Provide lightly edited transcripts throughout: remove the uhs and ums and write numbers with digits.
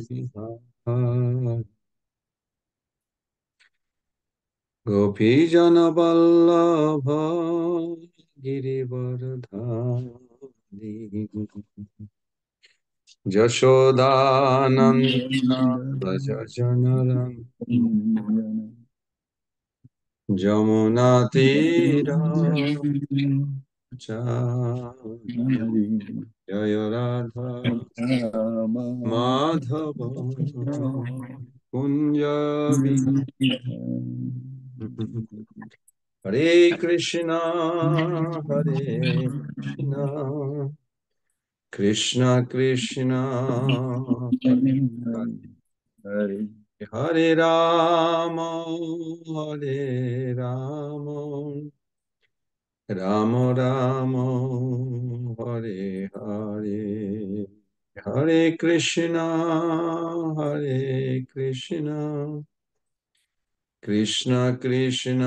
বিহার গোপীজন বল্লভ গিরিবরধারী যশোদানন্দন ব্রজ জনরঞ্জন যমুনা তীরাচারী জয় রাধা মাধব কুঞ্জ হরে কৃষ্ণ হরে কৃষ্ণ কৃষ্ণ কৃষ্ণ হরে Hari হরে রাম হরে রাম রাম রাম হরে হরে হরে কৃষ্ণ কৃষ্ণ কৃষ্ণ কৃষ্ণ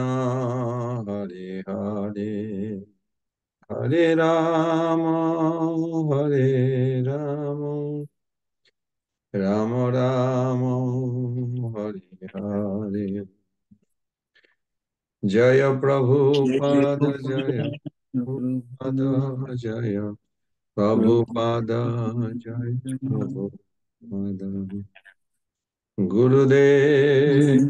হরে হরে হরে রাম রাম রাম হরে হরে জয় প্রভুপাদ জয় প্রভুপাদ জয় প্রভুপাদ জয় প্রভুপাদ গুরুদেব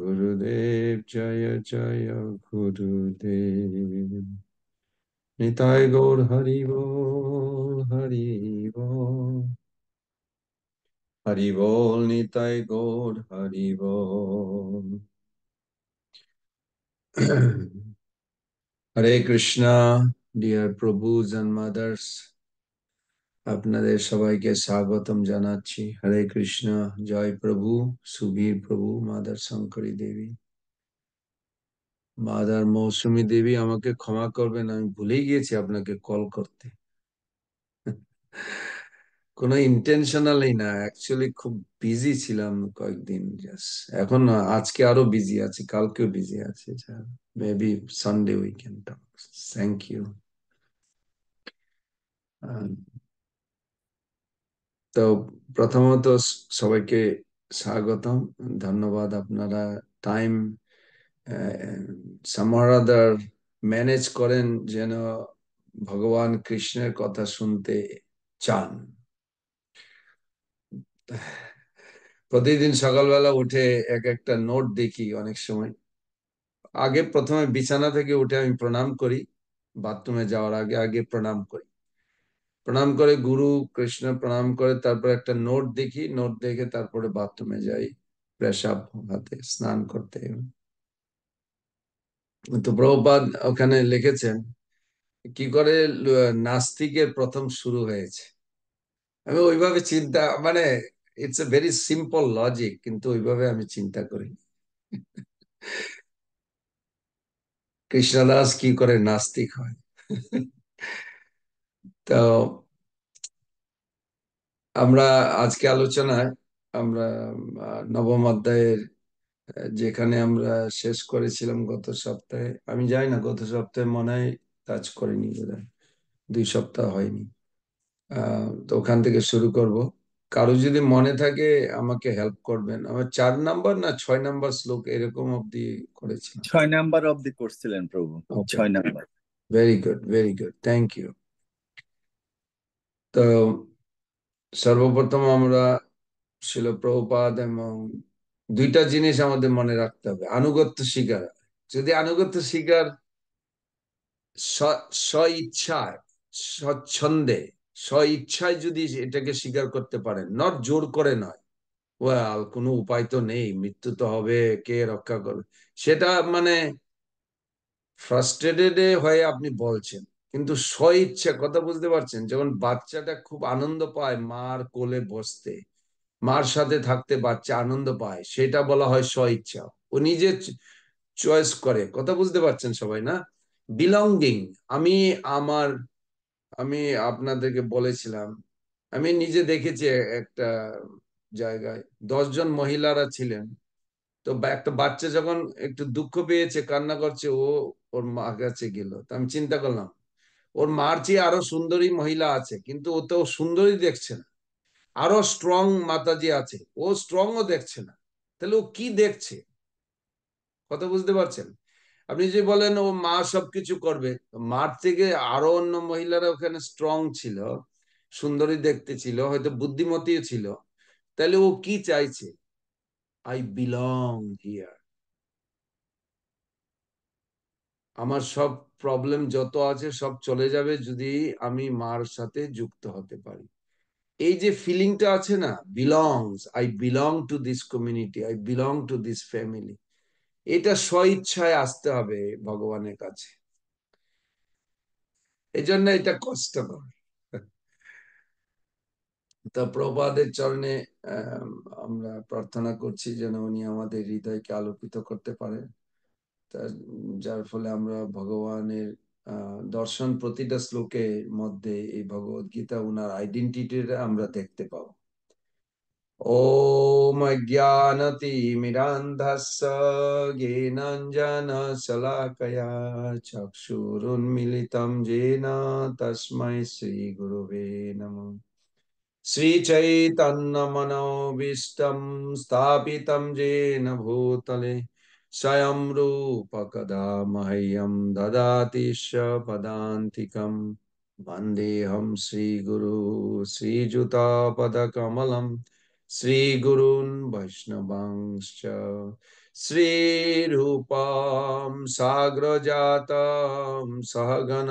গুরুদেব জয় জয় গুরুদেব নিতাই গৌর হরি বল হরি বল হরি বল নিতাই গৌর হরি বল হরে কৃষ্ণ ডিয়ার প্রভুজ এন্ড মাদার্স আপনাদের সবাইকে স্বাগতম জানাচ্ছি হরে কৃষ্ণ জয় প্রভু সুবীর প্রভু মাদার শঙ্করী দেবী মাদার মৌসুমী দেবী আমাকে ক্ষমা করবেন আমি ভুলেই গিয়েছি আপনাকে কল করতে কোনো ইন্টেনশনালি না অ্যাকচুয়ালি খুব বিজি ছিলাম কয়েকদিন জাস্ট এখন আজকে আরো বিজি আছি কালকেও বিজি আছি maybe Sunday weekend thank you তো প্রথমত সবাইকে স্বাগতম ধন্যবাদ আপনারা টাইম সামার আদার ম্যানেজ করেন যেন ভগবান কৃষ্ণের কথা শুনতে চান প্রতিদিন সকালবেলা উঠে এক একটা নোট দেখি অনেক সময় আগে প্রথমে বিছানা থেকে উঠে আমি প্রণাম করি বাথরুমে যাওয়ার আগে আগে প্রণাম করি প্রণাম করে গুরু কৃষ্ণ প্রণাম করে তারপর একটা নোট দেখি নোট দেখে তারপরে বাথরুমে যাই পেশাব হাতে স্নান করতে তো প্রভুপাদ ওখানে লিখেছেন কি করে নাস্তিকের প্রথম শুরু হয়েছে আমি ওইভাবে চিন্তা মানে it's a very simple logic কিন্তু ওইভাবে আমি চিন্তা করি কৃষ্ণদাস কি করে নাস্তিক হয় তো আমরা আজকে আলোচনায় আমরা নবম অধ্যায়ের যেখানে আমরা শেষ করেছিলাম গত সপ্তাহে আমি জানি না গত সপ্তাহে মনে হয় কাজ করিনি বোধহয় 2 সপ্তাহ হয়নি তো ওখান থেকে শুরু করব কারো যদি মনে থাকে আমাকে হেল্প করবেন আমার 4 নাম্বার না 6 নাম্বার শ্লোক এরকম অব্দি করেছিলাম 6 নাম্বার অব্দি করছিলেন Prabhu. Okay 6 number. Very good thank you তো সর্বপ্রথম আমরা শিল প্রভুপাদ এবং 2টা জিনিস আমাদের মনে রাখতে হবে আনুগত্য স্বীকার যদি আনুগত্য স্বীকার স্ব ইচ্ছায় স্বচ্ছন্দে স্ব ইচ্ছায় যদি এটাকে স্বীকার করতে পারেন নট জোর করে নয় ওয়াল কোনো উপায় তো নেই মৃত্যু তো হবে কে রক্ষা করবে সেটা মানে ফ্রাস্ট্রেটেড হয়ে আপনি বলছেন কিন্তু স্ব ইচ্ছা কথা বুঝতে পারছেন যখন বাচ্চাটা খুব আনন্দ পায় মার কোলে বসতে মার সাথে থাকতে বাচ্চা আনন্দ পায় সেটা বলা হয় স্ব ইচ্ছা ও নিজে চয়েস করে কথা বুঝতে পারছেন সবাই না বিলঙ্গিং আমি আমার আমি আপনাদেরকে বলেছিলাম আমি নিজে দেখেছি একটা জায়গায় 10 জন মহিলারা ছিলেন তো একটা বাচ্চা যখন একটু দুঃখ পেয়েছে কান্না করছে ও ওর মা কাছে গেল তো আমি চিন্তা করলাম ওর মার চেয়ে আরো সুন্দরী মহিলা আছে, কিন্তু ও তো সুন্দরী দেখছে না। আরো স্ট্রং মাতাজি আছে, ও স্ট্রং ও দেখছে না। তাহলে ও কি দেখছে? কথা বুঝতে পারছেন? আপনি যে বলেন ও মা সবকিছু করবে, মার থেকে আরো অন্য মহিলারা ওখানে স্ট্রং ছিল, সুন্দরী দেখতে ছিল, হয়তো বুদ্ধিমতীও ছিল। তাহলে ও কি চাইছে? I belong here. আমার সব প্রবলেম যত আছে সব চলে যাবে যদি আমি মার সাথে যুক্ত হতে পারি। এই যে ফিলিংটা আছে না, belongs, I belong to this community, I belong to this family, এটা স্বইচ্ছায় আসতে হবে ভগবানের কাছে। এই জন্য এটা কষ্টকর। তা প্রভুপাদের চরণে আহ, আমরা প্রার্থনা করছি যেন উনি আমাদের হৃদয়কে আলোকিত করতে পারেন, যার ফলে আমরা ভগবানের দর্শন প্রতিটা শ্লোকের মধ্যে এই ভগবদ গীতা উনার আইডেন্টিটিটা আমরা দেখতে পাবো। ওম অজ্ঞানতিমিরান্ধস্য জ্ঞানাঞ্জনশলাকয়া চক্ষুরুন্মিলিतं येन তস্मै শ্রীগুরবে নমঃ। श्रीचैतन्यमनोभीष्टं स्थापितं येन भूतले स्वयं रूप कदा मह्यं ददाति पदान्तिकं। वन्देऽहं श्रीगुरु श्रीयुतापदकमलं श्रीगुरून् वैष्णवांश्च श्रीरूपां साग्रजातं सहगण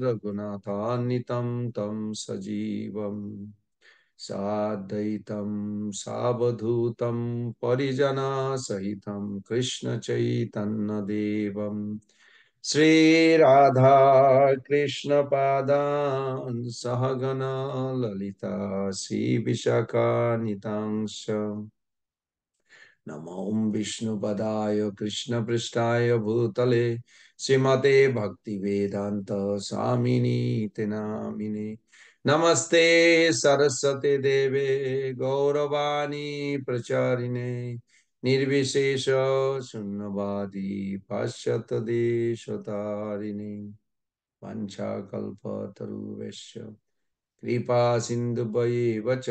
रघुनाथान्वितं तं सजीवम् साद्वैतं सावधूतं परिजनसहितं कृष्णचैतन्यदेवं श्रीराधा कृष्णपादान् सहगण ललिता श्रीविशाखान्वितांश्च नमो विष्णुपदाय कृष्णपृष्ठाय भूतले श्रीमते भक्ति वेदांत स्वामिनीति नामिने। नमस्ते सरस्वती देवे गौरवाणी प्रचारिणे निर्विशेष शून्यवादी पाश्चात्य देशतारिणे वंशाकल्पतरुभ्यश्च कृपा सिन्धुभ्यैव च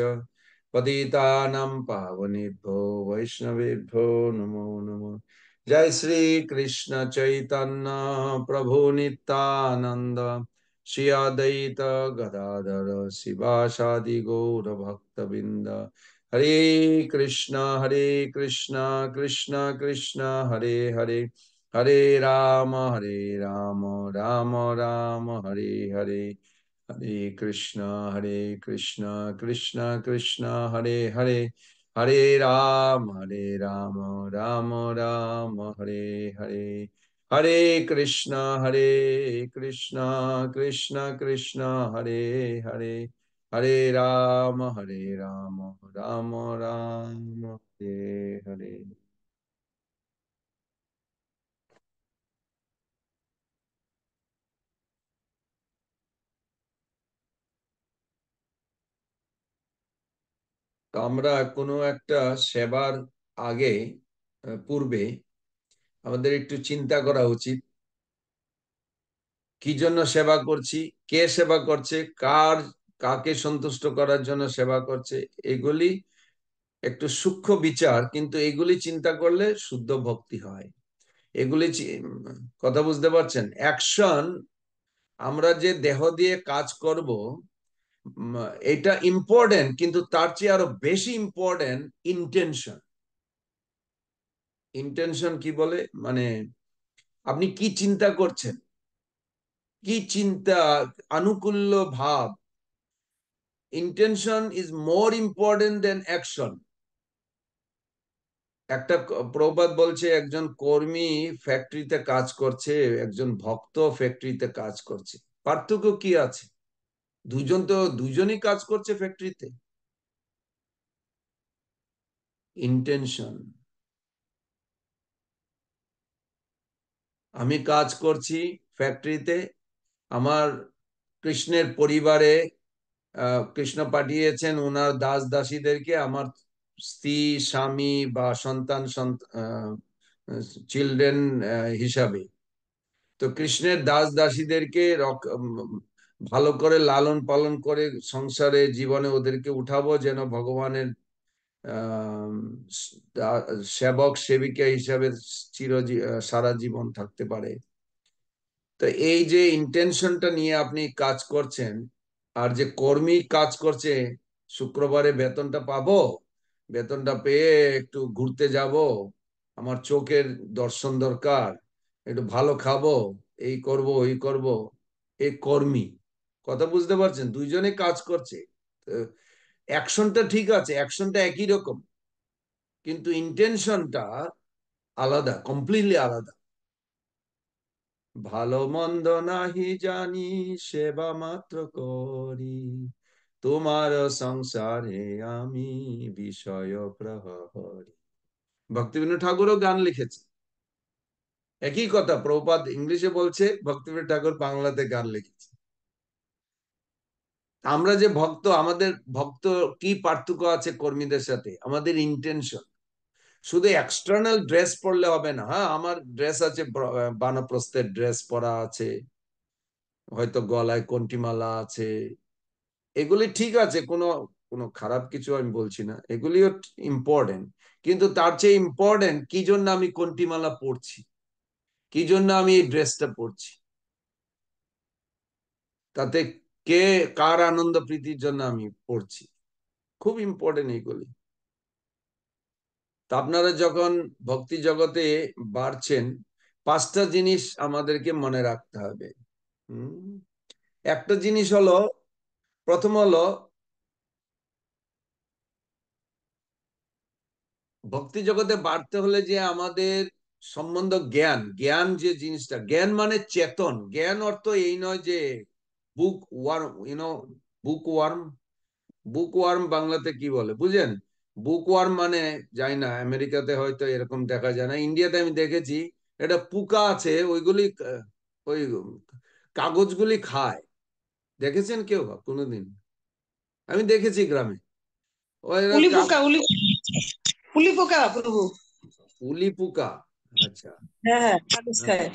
पतितानां पावनेभ्यो वैष्णवेभ्यो नमो नमः। जय श्री कृष्ण चैतन्य प्रभु नित्यानंद श्री अद्वैत गदाधर शिवासादि गौर भक्तबिंद। हरे कृष्ण कृष्ण कृष्ण हरे हरे, हरे राम राम राम हरे हरे, हरे कृष्ण कृष्ण कृष्ण हरे हरे, हरे राम राम राम हरे हरे। हरे कृष्ण कृष्ण कृष्ण हरे हरे, हरे राम राम राम हरे हरे। তো আমরা কোনো একটা সেবার আগে পূর্বে আমাদের একটু চিন্তা করা উচিত, কি জন্য সেবা করছি, কে সেবা করছে, কাকে সন্তুষ্ট করার জন্য সেবা করছে। এগুলি একটু সূক্ষ্ম বিচার, কিন্তু এগুলি চিন্তা করলে শুদ্ধ ভক্তি হয়। এগুলি কথা বুঝতে পারছেন? অ্যাকশন, আমরা যে দেহ দিয়ে কাজ করব, উম, এটা ইম্পর্টেন্ট, কিন্তু তার চেয়ে আরো বেশি ইম্পর্টেন্ট ইন্টেনশন। ইন্টেনশন কি বলে, মানে আপনি কি চিন্তা করছেন, কি চিন্তা, আনুকূল্য ভাব। Intention is more important than action. একটা প্রবাদ বলছে, একজন কর্মী ফ্যাক্টরিতে কাজ করছে, একজন ভক্ত ফ্যাক্টরিতে কাজ করছে। পার্থক্য কি আছে? দুজনই কাজ করছে ফ্যাক্টরিতে। ইন্টেনশন। আমি কাজ করছি ফ্যাক্টরিতে, আমার কৃষ্ণের পরিবারে কৃষ্ণ পাঠিয়েছেন ওনার দাস দাসীদেরকে আমার স্ত্রী স্বামী বা সন্তান চিলড্রেন হিসাবে। তো কৃষ্ণের দাস দাসীদেরকে ভালো করে লালন পালন করে সংসারে জীবনে ওদেরকে উঠাবো, যেন ভগবানের আহ সেবক সেবিকা হিসাবে সারা জীবন থাকতে পারে। তো এই যে ইন্টেনশনটা নিয়ে আপনি কাজ করছেন, আর যে কর্মী কাজ করছে, শুক্রবারে বেতনটা পাবো, বেতনটা পেয়ে একটু ঘুরতে যাব, আমার চোখের দর্শন দরকার, একটু ভালো খাবো, এই করব ওই করব, এই কর্মী। কথা বুঝতে পারছেন? দুইজনে কাজ করছে। অ্যাকশনটা ঠিক আছে, অ্যাকশনটা একই রকম, কিন্তু ইন্টেনশনটা আলাদা, কমপ্লিটলি আলাদা। ভালো মন্দ নাহি জানি, সেবা মাত্র করি, তোমার সংসারে আমি বিষয় প্রহরী। ভক্তিবিনোদ ঠাকুরও গান লিখেছে, একই কথা। প্রভুপাদ ইংলিশে বলছে, ভক্তিবিনোদ ঠাকুর বাংলাতে গান লিখেছে। আমরা যে ভক্ত, আমাদের ভক্ত কি পার্থক্য আছে কর্মীদের সাথে? আমাদের ইন্টেনশন। শুধু এক্সটার্নাল ড্রেস পরলে হবে না। হ্যাঁ, আমার ড্রেস আছে, বানপ্রস্থের ড্রেস পরা আছে, হয়তো গলায় কন্টিমালা আছে, এগুলি ঠিক আছে, কোনো কোনো খারাপ কিছু আমি বলছি না, এগুলিও ইম্পর্টেন্ট। কিন্তু তার চেয়ে ইম্পর্টেন্ট কি জন্য আমি কন্টিমালা পরছি, কি জন্য আমি এই ড্রেসটা পরছি, তাতে কে, কার আনন্দ প্রীতির জন্য আমি পড়ছি, খুব ইম্পর্টেন্ট এইগুলি। তা আপনারা যখন ভক্তি জগতে বাড়ছেন, পাঁচটা জিনিস আমাদেরকে মনে রাখতে হবে। হুম, একটা জিনিস হলো, প্রথম হলো, ভক্তি জগতে বাড়তে হলে যে আমাদের সম্বন্ধ জ্ঞান, জ্ঞান যে জিনিসটা, জ্ঞান মানে চেতন। জ্ঞান অর্থ এই নয় যে বুক ওয়ার্ম, বুক ওয়ার্ম। বুক ওয়ার্ম বাংলাতে কি বলে বুঝেন? বুক ওয়ার্ম মানে, যাই না, আমেরিকাতে হয়তো এরকম দেখা যায় না, ইন্ডিয়াতে আমি দেখেছি, এটা পোকা আছে, ওইগুলি ওই কাগজগুলি খায়। দেখেছেন কেউ কোনোদিন? আমি দেখেছি গ্রামে। ওই উলি পোকা, উলি পোকা প্রভু। উলি পোকা, আচ্ছা। হ্যাঁ হ্যাঁ, কাগজ হ্যাঁ, খায়।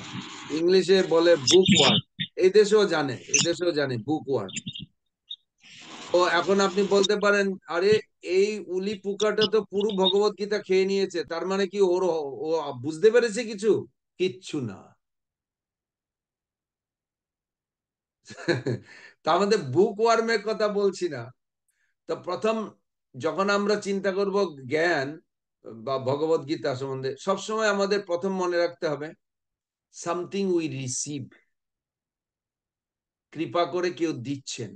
ইংলিশে বলে বুক ওয়ার্ম। এই দেশেও জানে, এই দেশেও জানে বুক ওয়ার্ম। তো এখন আপনি বলতে পারেন, আরে এই উলি পোকাটা তো পুরো ভগবত গীতা খেয়ে নিয়েছে, তার মানে কি ওর, ও বুঝতে পেরেছে কিছু? কিচ্ছু না। তা আমাদের বুক ওয়ার্মের কথা বলছি না। তো প্রথম, যখন আমরা চিন্তা করব জ্ঞান বা ভগবত গীতা সম্বন্ধে, সবসময় আমাদের প্রথম মনে রাখতে হবে, সামথিং উই রিসিভ, কৃপা করে কেউ দিচ্ছেন,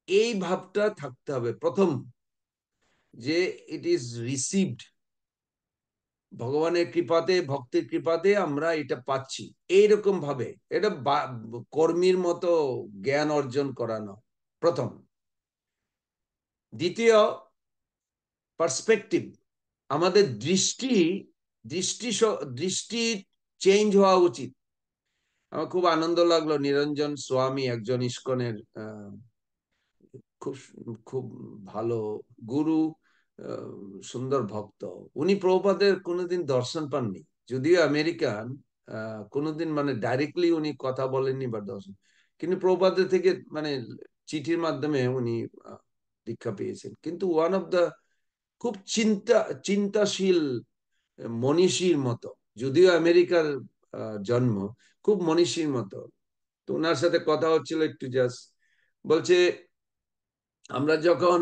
এই ভাবটা থাকতে হবে প্রথম, যে ইট ইজ রিসিভড, ভগবানের কৃপাতে, ভক্তির কৃপাতে আমরা এটা পাচ্ছি, এইরকম ভাবে। এটা কর্মীর মতো জ্ঞান অর্জন করানো প্রথম। দ্বিতীয়, পার্সপেক্টিভ, আমাদের দৃষ্টি, দৃষ্টি দৃষ্টি চেঞ্জ হওয়া উচিত। আমার খুব আনন্দ লাগলো, নিরঞ্জন স্বামী একজন ইস্কনের খুব খুব ভালো গুরু, আহ, সুন্দর ভক্ত। উনি প্রভুপাদের কোনোদিন দর্শন পাননি, যদিও আমেরিকান। কোনোদিন মানে ডাইরেক্টলি উনি কথা বলেননি বা দর্শন, কিন্তু প্রভুপাদের থেকে মানে চিঠির মাধ্যমে উনি দীক্ষা পেয়েছেন। কিন্তু ওয়ান অফ দা খুব চিন্তাশীল মনীষীর মতো, যদিও আমেরিকার জন্ম, খুব মনীষীর মতো। তো ওনার সাথে কথা হচ্ছিল একটু, জাস্ট বলছে, আমরা যখন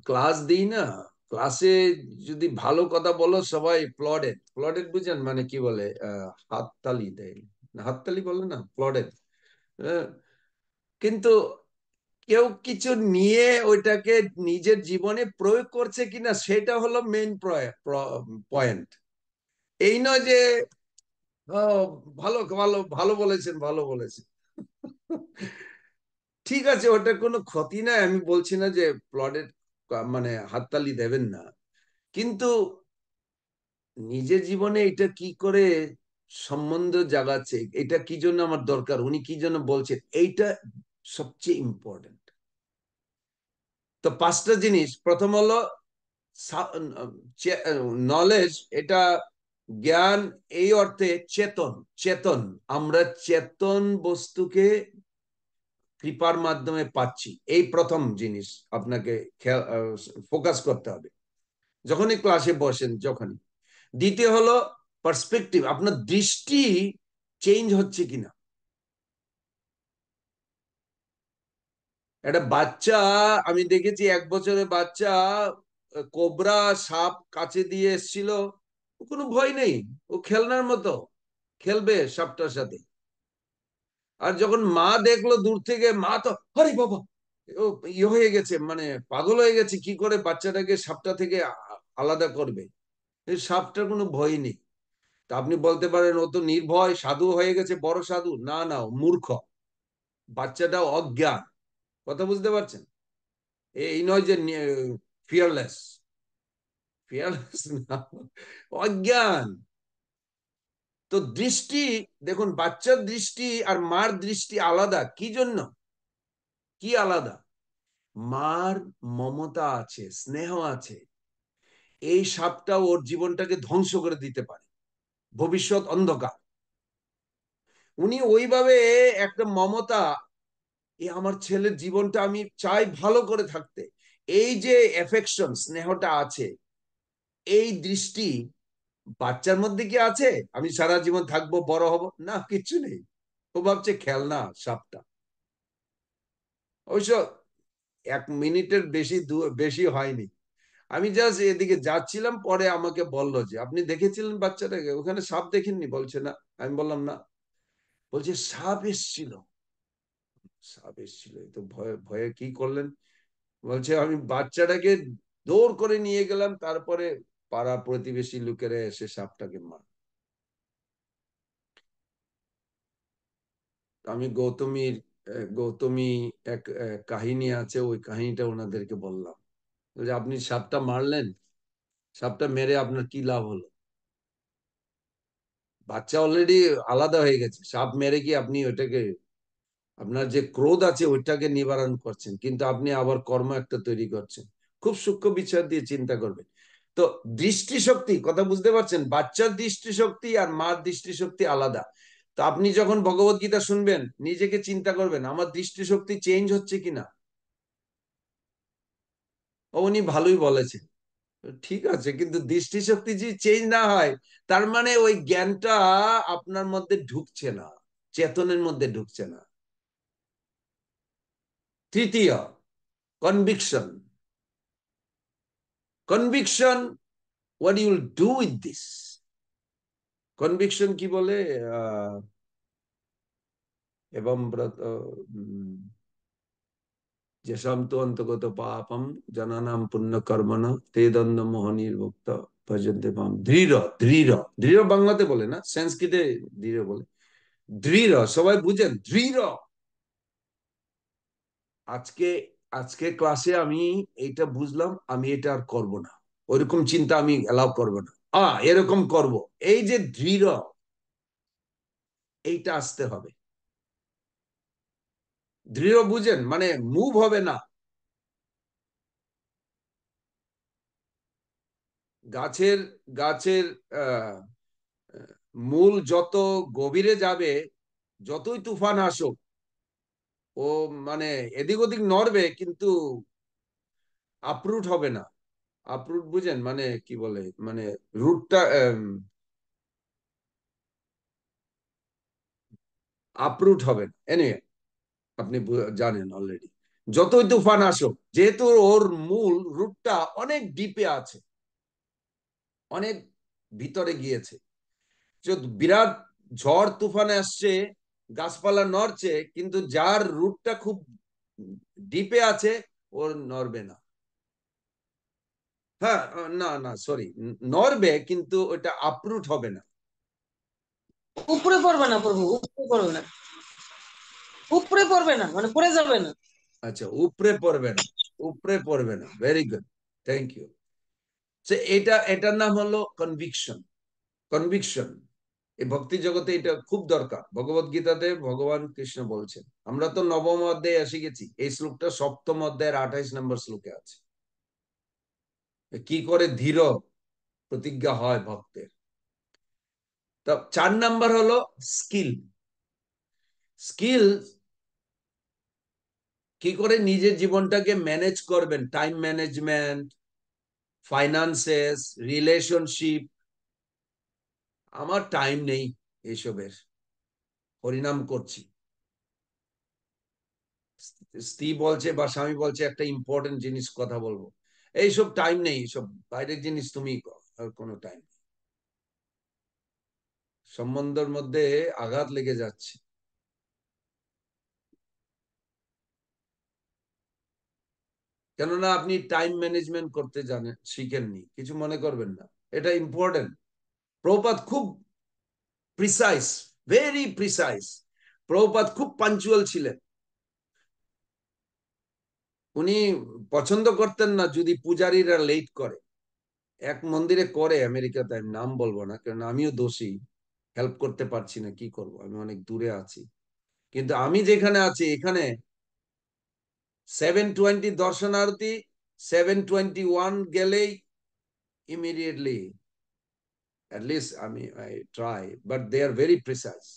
ক্লাস দিই না, ক্লাসে যদি ভালো কথা বলো, সবাই প্লডেড, প্লডেড বুঝেন মানে কি বলে, হাততালি দেয়, হাততালি বলে না, প্লডেড। কিন্তু কেউ কিছু নিয়ে ওইটাকে নিজের জীবনে প্রয়োগ করছে কিনা, সেটা হলো মেইন পয়েন্ট। এই নয় যে ও, ভালো ভালো ভালো বলেছেন, ভালো বলেছেন, ঠিক আছে, ওটা কোনো ক্ষতি নাই, আমি বলছি না যে প্লডের মানে হাততালি দেবেন না, কিন্তু নিজের জীবনে এটা কি করে সম্বন্ধ জাগাচ্ছে, এটা কি জন্য আমার দরকার, উনি কি জন্য বলছেন, এইটা সবচেয়ে ইম্পর্টেন্ট। তো পাঁচটা জিনিস, প্রথম হলো নলেজ, এটা জ্ঞান, এই অর্থে চেতন, চেতন, আমরা চেতন বস্তুকে কৃপার মাধ্যমে পাচ্ছি, এই প্রথম জিনিস আপনাকে ফোকাস করতে হবে যখনই ক্লাসে বসেন। যখনই দ্বিতীয় হলো পার্সপেক্টিভ, আপনার দৃষ্টি চেঞ্জ হচ্ছে কিনা। একটা বাচ্চা, আমি দেখেছি 1 বছরের বাচ্চা কোবরা সাপ কাছে দিয়ে এসছিল, কোনো ভয় নেই, ও খেলনার মতো খেলবে সাপটার সাথে। আর যখন মা দেখলো দূর থেকে, মা তো আরে বাবা, ও ইয়ে হয়ে গেছে, মানে পাগল হয়ে গেছে, কি করে বাচ্চাটাকে সাপটা থেকে আলাদা করবে। এই সাপটার কোনো ভয় নেই। তা আপনি বলতে পারেন ও তো নির্ভয় সাধু হয়ে গেছে, বড় সাধু। না না, ও মূর্খ, বাচ্চাটা অজ্ঞান। কথা বুঝতে পারছেন? এই নয় যে ফিয়ারলেস, ফিয়ারলেস না, অজ্ঞান। তো দৃষ্টি, দেখুন বাচ্চার দৃষ্টি আর মার দৃষ্টি আলাদা। কি জন্য? কি আলাদা? মার মমতা আছে, স্নেহ আছে। এই সাপটা ওর জীবনটাকে ধ্বংস করে দিতে পারে, ভবিষ্যৎ অন্ধকার। উনি ওইভাবে একটা মমতা, এ আমার ছেলের জীবনটা আমি চাই ভালো করে থাকতে, এই যে এফেকশন, স্নেহটা আছে, এই দৃষ্টি বাচ্চার মধ্যে কি আছে? আমি সারা জীবন থাকবো, বড় হব না, কিচ্ছু নেই। ও ভাবছে খেলনা সাপটা। অবশ্য 1 মিনিটের বেশি বেশি হয়নি। আমি জাস্ট এদিকে যাচ্ছিলাম, পরে আমাকে বললো যে আপনি দেখেছিলেন বাচ্চাটাকে, ওখানে সাপ দেখেননি? বলছে না। আমি বললাম না। বলছে সাপ এসছিল, সাপ এসছিল। এই তো ভয়ে ভয়ে কি করলেন? বলছে আমি বাচ্চাটাকে দৌড় করে নিয়ে গেলাম, তারপরে পাড়া প্রতিবেশী লোকেরা এসে সাপটাকে মার। আমি গৌতমীর গৌতমী এক কাহিনী আছে, ওই কাহিনীটা ওনাদেরকে বললাম যে আপনি সাপটা মারলেন, সাপটা মেরে আপনার কি লাভ হলো? বাচ্চা অলরেডি আলাদা হয়ে গেছে, সাপ মেরে কি আপনি ওইটাকে, আপনার যে ক্রোধ আছে ওইটাকে নিবারণ করছেন, কিন্তু আপনি আবার কর্ম একটা তৈরি করছেন। খুব সূক্ষ্ম বিচার দিয়ে চিন্তা করবেন। তো দৃষ্টিশক্তি, কথা বুঝতে পারছেন? বাচ্চার দৃষ্টিশক্তি আর মার দৃষ্টিশক্তি আলাদা। তো আপনি যখন ভগবত গীতা শুনবেন, নিজেকে চিন্তা করবেন আমার দৃষ্টিশক্তি চেঞ্জ হচ্ছে কিনা। উনি ভালোই বলেছেন, ঠিক আছে, কিন্তু দৃষ্টিশক্তি যদি চেঞ্জ না হয়, তার মানে ওই জ্ঞানটা আপনার মধ্যে ঢুকছে না, চেতনের মধ্যে ঢুকছে না। তৃতীয়, conviction. Conviction, what you will do with this. Conviction কি বলে? আহ এবং ব্রত যেসম তো অন্তগত পাপম জনানাম পুণ্য কর্মণ তে দন্ড মোহ নির্মুক্ত ভজন্তে পাম। দৃঢ়, দৃঢ়, দৃঢ় বাংলাতে বলে না, সংস্কৃতে দৃঢ় বলে। দৃঢ়, সবাই বুঝেন? দৃঢ়। আজকে আজকে ক্লাসে আমি এইটা বুঝলাম, আমি এটা আর করব না, ওইরকম চিন্তা আমি এলাও করব না, এরকম করব। এই যে দৃঢ়, এইটা আসতে হবে। দৃঢ় বুঝেন, মানে মুভ হবে না। গাছের গাছের আহ মূল যত গভীরে যাবে, যতই তুফান আসুক, ও মানে এদিক ওদিক নড়বে, কিন্তু আপরুট হবে না। আপরুট বুঝেন মানে কি বলে, মানে রুটটা আপরুট হবে না। এনিওয়ে, আপনি জানেন অলরেডি। যতই তুফান আসুক, যেহেতু ওর মূল রুটটা অনেক ডিপে আছে, অনেক ভিতরে গিয়েছে, বিরাট ঝড় তুফানে আসছে, গাছপালা নড়ছে, কিন্তু যার রুটটা খুব ডিপে আছে, ওর নড়বে না। হ্যাঁ, না না, সরি, নড়বে, কিন্তু ওটা আপরুট হবে না। উপরে পড়বে না প্রভু, উপরে পড়বে না, উপরে পড়বে না, মানে পড়ে যাবে না। আচ্ছা, উপরে পড়বে না, উপরে পড়বে না, ভেরি গুড, থ্যাংক ইউ। এটার নাম হলো কনভিকশন। কনভিকশন, এই ভক্তি জগতে এটা খুব দরকার। ভগবত গীতাতে ভগবান কৃষ্ণ বলছেন, আমরা তো নবম অধ্যায়ে এসে গেছি, এই শ্লোকটা সপ্তম অধ্যায়ের 28 নম্বর শ্লোকে আছে, কি করে ধীর প্রতিজ্ঞা হয় ভক্তের। তা 4 নম্বর হলো স্কিল। স্কিল কি করে নিজের জীবনটাকে ম্যানেজ করবেন, টাইম ম্যানেজমেন্ট, ফাইন্যান্সেস, রিলেশনশিপ। আমার টাইম নেই এসবের, হরিনাম করছি। স্ত্রী বলছে বা স্বামী বলছে একটা ইম্পর্টেন্ট জিনিস কথা বলবো, এইসব টাইম নেই, সব বাইরের জিনিস তুমি আর কোনো টাইম নেই। সম্বন্ধের মধ্যে আঘাত লেগে যাচ্ছে। কেননা আপনি টাইম ম্যানেজমেন্ট করতে জানেন, শিখেননি, কিছু মনে করবেন না, এটা ইম্পর্টেন্ট। প্রভুপাদ খুব প্রিসাইজ, ভেরি প্রিসাইজ। প্রভুপাদ খুব পাঞ্চুয়াল ছিলেন। উনি পছন্দ করতেন না যদি পূজারীরা লেট করে। এক মন্দিরে করে আমেরিকাতে, আমি নাম বলবো না কারণ আমিও দোষী, হেল্প করতে পারছি না, কি করব, আমি অনেক দূরে আছি। কিন্তু আমি যেখানে আছি এখানে 7:20 দর্শনার্থী, 7:21 গেলেই immediately, at least I try, but they are very precise.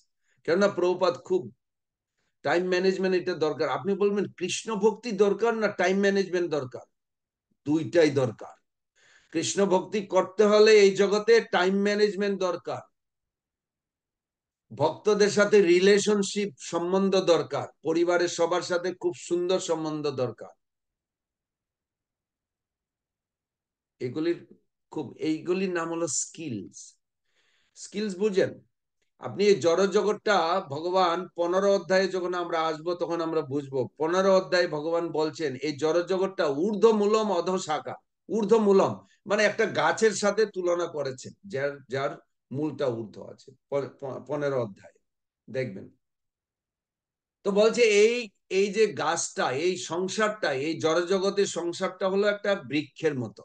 কেননা প্রভুপাদ খুব টাইম ম্যানেজমেন্ট এটা দরকার। আপনি বলবেন কৃষ্ণ ভক্তি দরকার না টাইম ম্যানেজমেন্ট দরকার? দুইটাই দরকার। কৃষ্ণ ভক্তি করতে হলে এই জগতে টাইম ম্যানেজমেন্ট দরকার, ভক্তদের সাথে রিলেশনশিপ সম্বন্ধ দরকার, পরিবারের সবার সাথে খুব সুন্দর সম্বন্ধ দরকার। এগুলির এইগুলির নাম হলো স্কিলস। স্কিলস বুঝেন? আপনি এই জড় জগৎটা ভগবান 15 অধ্যায়ে যখন আমরা আসবো তখন আমরা বুঝবো। 15 অধ্যায়ে ভগবান বলছেন এই জড় জগৎটা ঊর্ধ্বমূলম অধঃশাখা। ঊর্ধ্বমূলম মানে একটা গাছের সাথে তুলনা করেছেন, যার যার মূলটা ঊর্ধ্ব আছে। 15 অধ্যায় দেখবেন। তো বলছে এই এই যে গাছটা, এই সংসারটা, এই জড় জগতের সংসারটা হলো একটা বৃক্ষের মতো।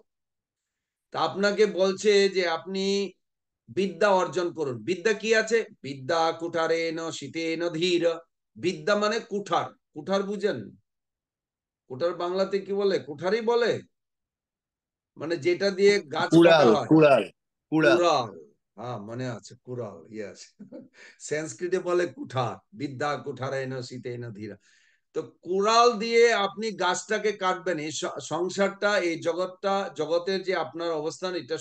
তা আপনাকে বলছে যে আপনি বিদ্যা অর্জন করুন। বিদ্যা কি আছে? বিদ্যা কুঠারেণ শীতেন ধীর। বিদ্যা মানে কুঠার। কুঠার বুঝেন? কুঠার বাংলাতে কি বলে? কুঠারই বলে, মানে যেটা দিয়ে গাছ কাটা কুড়াল হয়। কুড়াল কুড়াল। কুড়াল, হ্যাঁ মনে আছে, কুড়াল, ইয়েস। সংস্কৃতে বলে কুঠার। বিদ্যা কুঠারেণ শীতেন ধীর। তো কুড়াল দিয়ে আপনি গাছটাকে কাটবেন। এই সংসারটা, এই জগৎটা, জগতের যে আপনার অবস্থান, এটা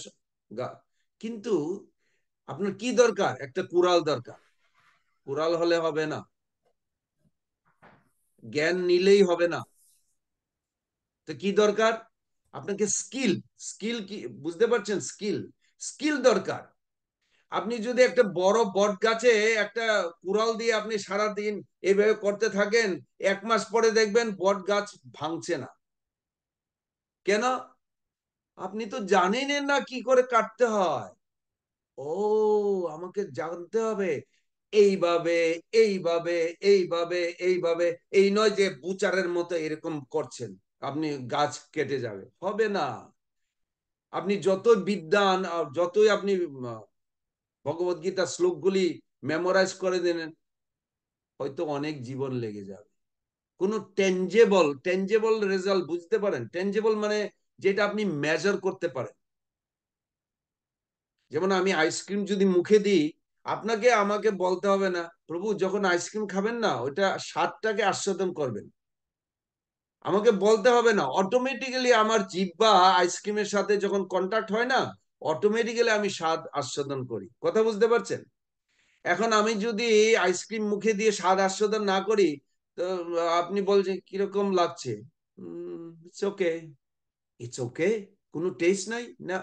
কিন্তু আপনার কি দরকার? একটা কুড়াল দরকার। কুড়াল হলে হবে না, জ্ঞান নিলেই হবে না। তো কি দরকার? আপনাকে স্কিল। স্কিল কি বুঝতে পারছেন? স্কিল, স্কিল দরকার। আপনি যদি একটা বড় বট গাছে একটা কুড়াল দিয়ে আপনি সারা দিন এইভাবে করতে থাকেন, 1 মাস পরে দেখবেন বট গাছ ভাঙছে না। কেন? আপনি তো জানেন না কি করে কাটতে হয়। ও, আমাকে জানতে হবে এইভাবে, এইভাবে, এইভাবে, এইভাবে। এই নয় যে বুচারের মতো এরকম করছেন আপনি গাছ কেটে যাবে, হবে না। আপনি যতই বিদ্বান আর যতই আপনি ভগবত গীতার শ্লোকগুলি মেমোরাইজ করে দেন, হয়তো অনেক জীবন লেগে যাবে। কোনো টেনজেবল রেজাল্ট বুঝতে পারেন? টেনজেবল মানে যেটা আপনি মেজার করতে পারেন। যেমন আমি আইসক্রিম যদি মুখে দিই, আপনাকে আমাকে বলতে হবে না প্রভু যখন আইসক্রিম খাবেন না ওইটা স্বাদটাকে আস্বাদন করবেন। আমাকে বলতে হবে না, অটোমেটিক্যালি আমার জিহ্বা আইসক্রিমের সাথে যখন কন্টাক্ট হয় না, অটোমেটিক্যালি আমি স্বাদ আস্বাদন করি। কথা বুঝতে পারছেন? এখন আমি যদি আইসক্রিম মুখে দিয়ে স্বাদ আস্বাদন না করি, তো আপনি বলছেন কিরকম লাগছে, ইটস ওকে। ইটস ওকে, কোনো টেস্ট নাই না,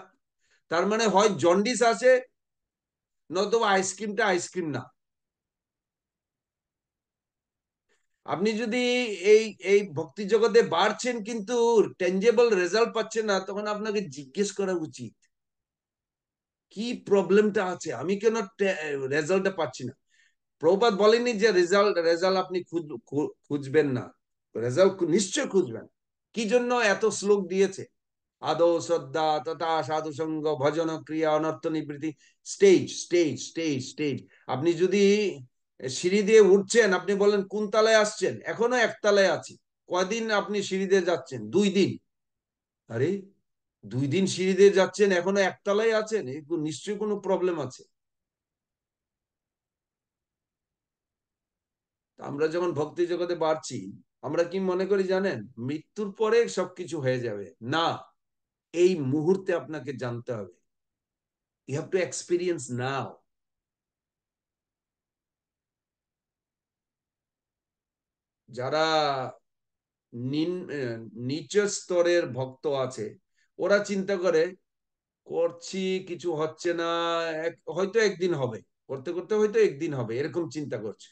তার মানে হয় জন্ডিস আছে, নতুবা আইসক্রিমটা আইসক্রিম না। আপনি যদি এই এই ভক্তি জগতে বাড়ছেন কিন্তু টেঞ্জেবল রেজাল্ট পাচ্ছেন না, তখন আপনাকে জিজ্ঞেস করা উচিত কি প্রবলেমটা আছে, আমি কেন রেজাল্টটা পাচ্ছি না। প্রভুপাদ বলেনি যে রেজাল্ট রেজাল্ট আপনি খুঁজবেন না, রেজাল্ট নিশ্চয় খুঁজবেন। কি জন্য এত শ্লোক দিয়েছে? আদৌ শ্রদ্ধা তথা সাধু সঙ্গ ভজন ক্রিয়া অনর্থ নিবৃত্তি, স্টেজ স্টেজ স্টেজ স্টেজ। আপনি যদি সিঁড়ি দিয়ে উঠছেন, আপনি বলেন কোন তলায় আসছেন? এখনো একতলায় আছি। কয়দিন আপনি সিঁড়ি দিয়ে যাচ্ছেন? 2 দিন। আরে 2 দিন সিঁড়ি দিয়ে যাচ্ছেন, এখনো একতলায় আছেন, নিশ্চয়ই কোনো প্রবলেম আছে। আমরা যখন ভক্তি জগতে বাড়ছি, আমরা কি মনে করি জানেন, মৃত্যুর পরে সবকিছু হয়ে যাবে? না, এই মুহূর্তে আপনাকে জানতে হবে। ইউ হ্যাভ টু এক্সপিরিয়েন্স নাও। যারা নিচ স্তরের ভক্ত আছে, ওরা চিন্তা করে করছি, কিছু হচ্ছে না, হয়তো একদিন হবে, করতে করতে হয়তো একদিন হবে, এরকম চিন্তা করছে।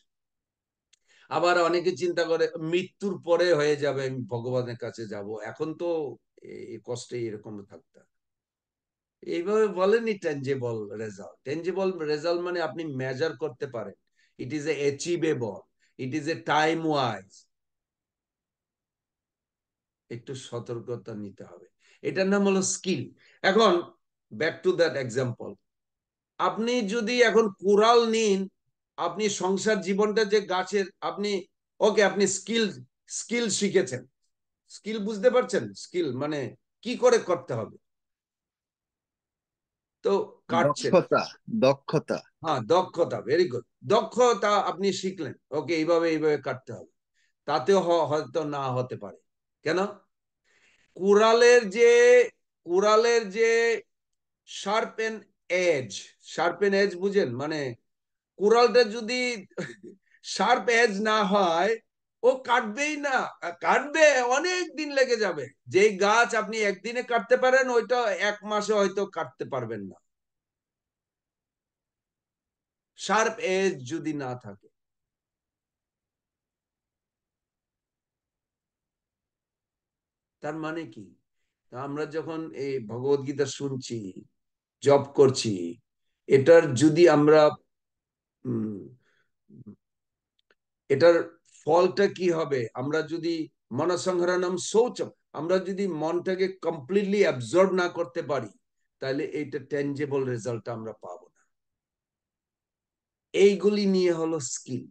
আবার অনেকে চিন্তা করে মৃত্যুর পরে হয়ে যাবে, আমি ভগবানের কাছে যাব, এখন তো এই কষ্টে এরকম থাকতে হবে। এইভাবে বলেনি টেনজেবল রেজাল্ট। টেনজেবল রেজাল্ট মানে আপনি মেজার করতে পারেন, it is a achievable, it is a time wise. একটু সতর্কতা নিতে হবে। এটার নাম হলো স্কিল। এখন ব্যাক টু দ্যাট এক্সাম্পল, আপনি যদি এখন কোরাল নিন, আপনি সংসার জীবনটা যে গাছের, আপনি ওকে, আপনি স্কিল স্কিল শিখেছেন, স্কিল বুঝতে পারছেন, স্কিল মানে কি করে করতে হবে, তো কাটছেন। দক্ষতা, দক্ষতা। হ্যাঁ, দক্ষতা, ভেরি গুড। দক্ষতা আপনি শিখলেন, ওকে, এইভাবে এইভাবে কাটতে হবে, তাতেও হয়তো না হতে পারে। কেন? কুড়ালের যে কুড়ালের যে শার্পেন এজ, শার্পেন এজ বুঝেন, মানে কুড়ালটা যদি শার্প এজ না হয়, ও কাটবেই না। কাটবে, অনেক দিন লেগে যাবে। যে গাছ আপনি একদিনে কাটতে পারেন, ওইটা 1 মাসে হয়তো কাটতে পারবেন না, শার্প এজ যদি না থাকে। তার মানে কি? আমরা যখন এই ভগবত গীতা শুনছি, জব করছি, এটার যদি আমরা উম, এটার ফলটা কি হবে, আমরা যদি মনসংহরণম শৌচম, আমরা যদি মনটাকে কমপ্লিটলি অ্যাবজর্ব না করতে পারি, তাহলে এইটা টেনজেবল রেজাল্ট আমরা পাবো না। এইগুলি নিয়ে হলো স্কিল।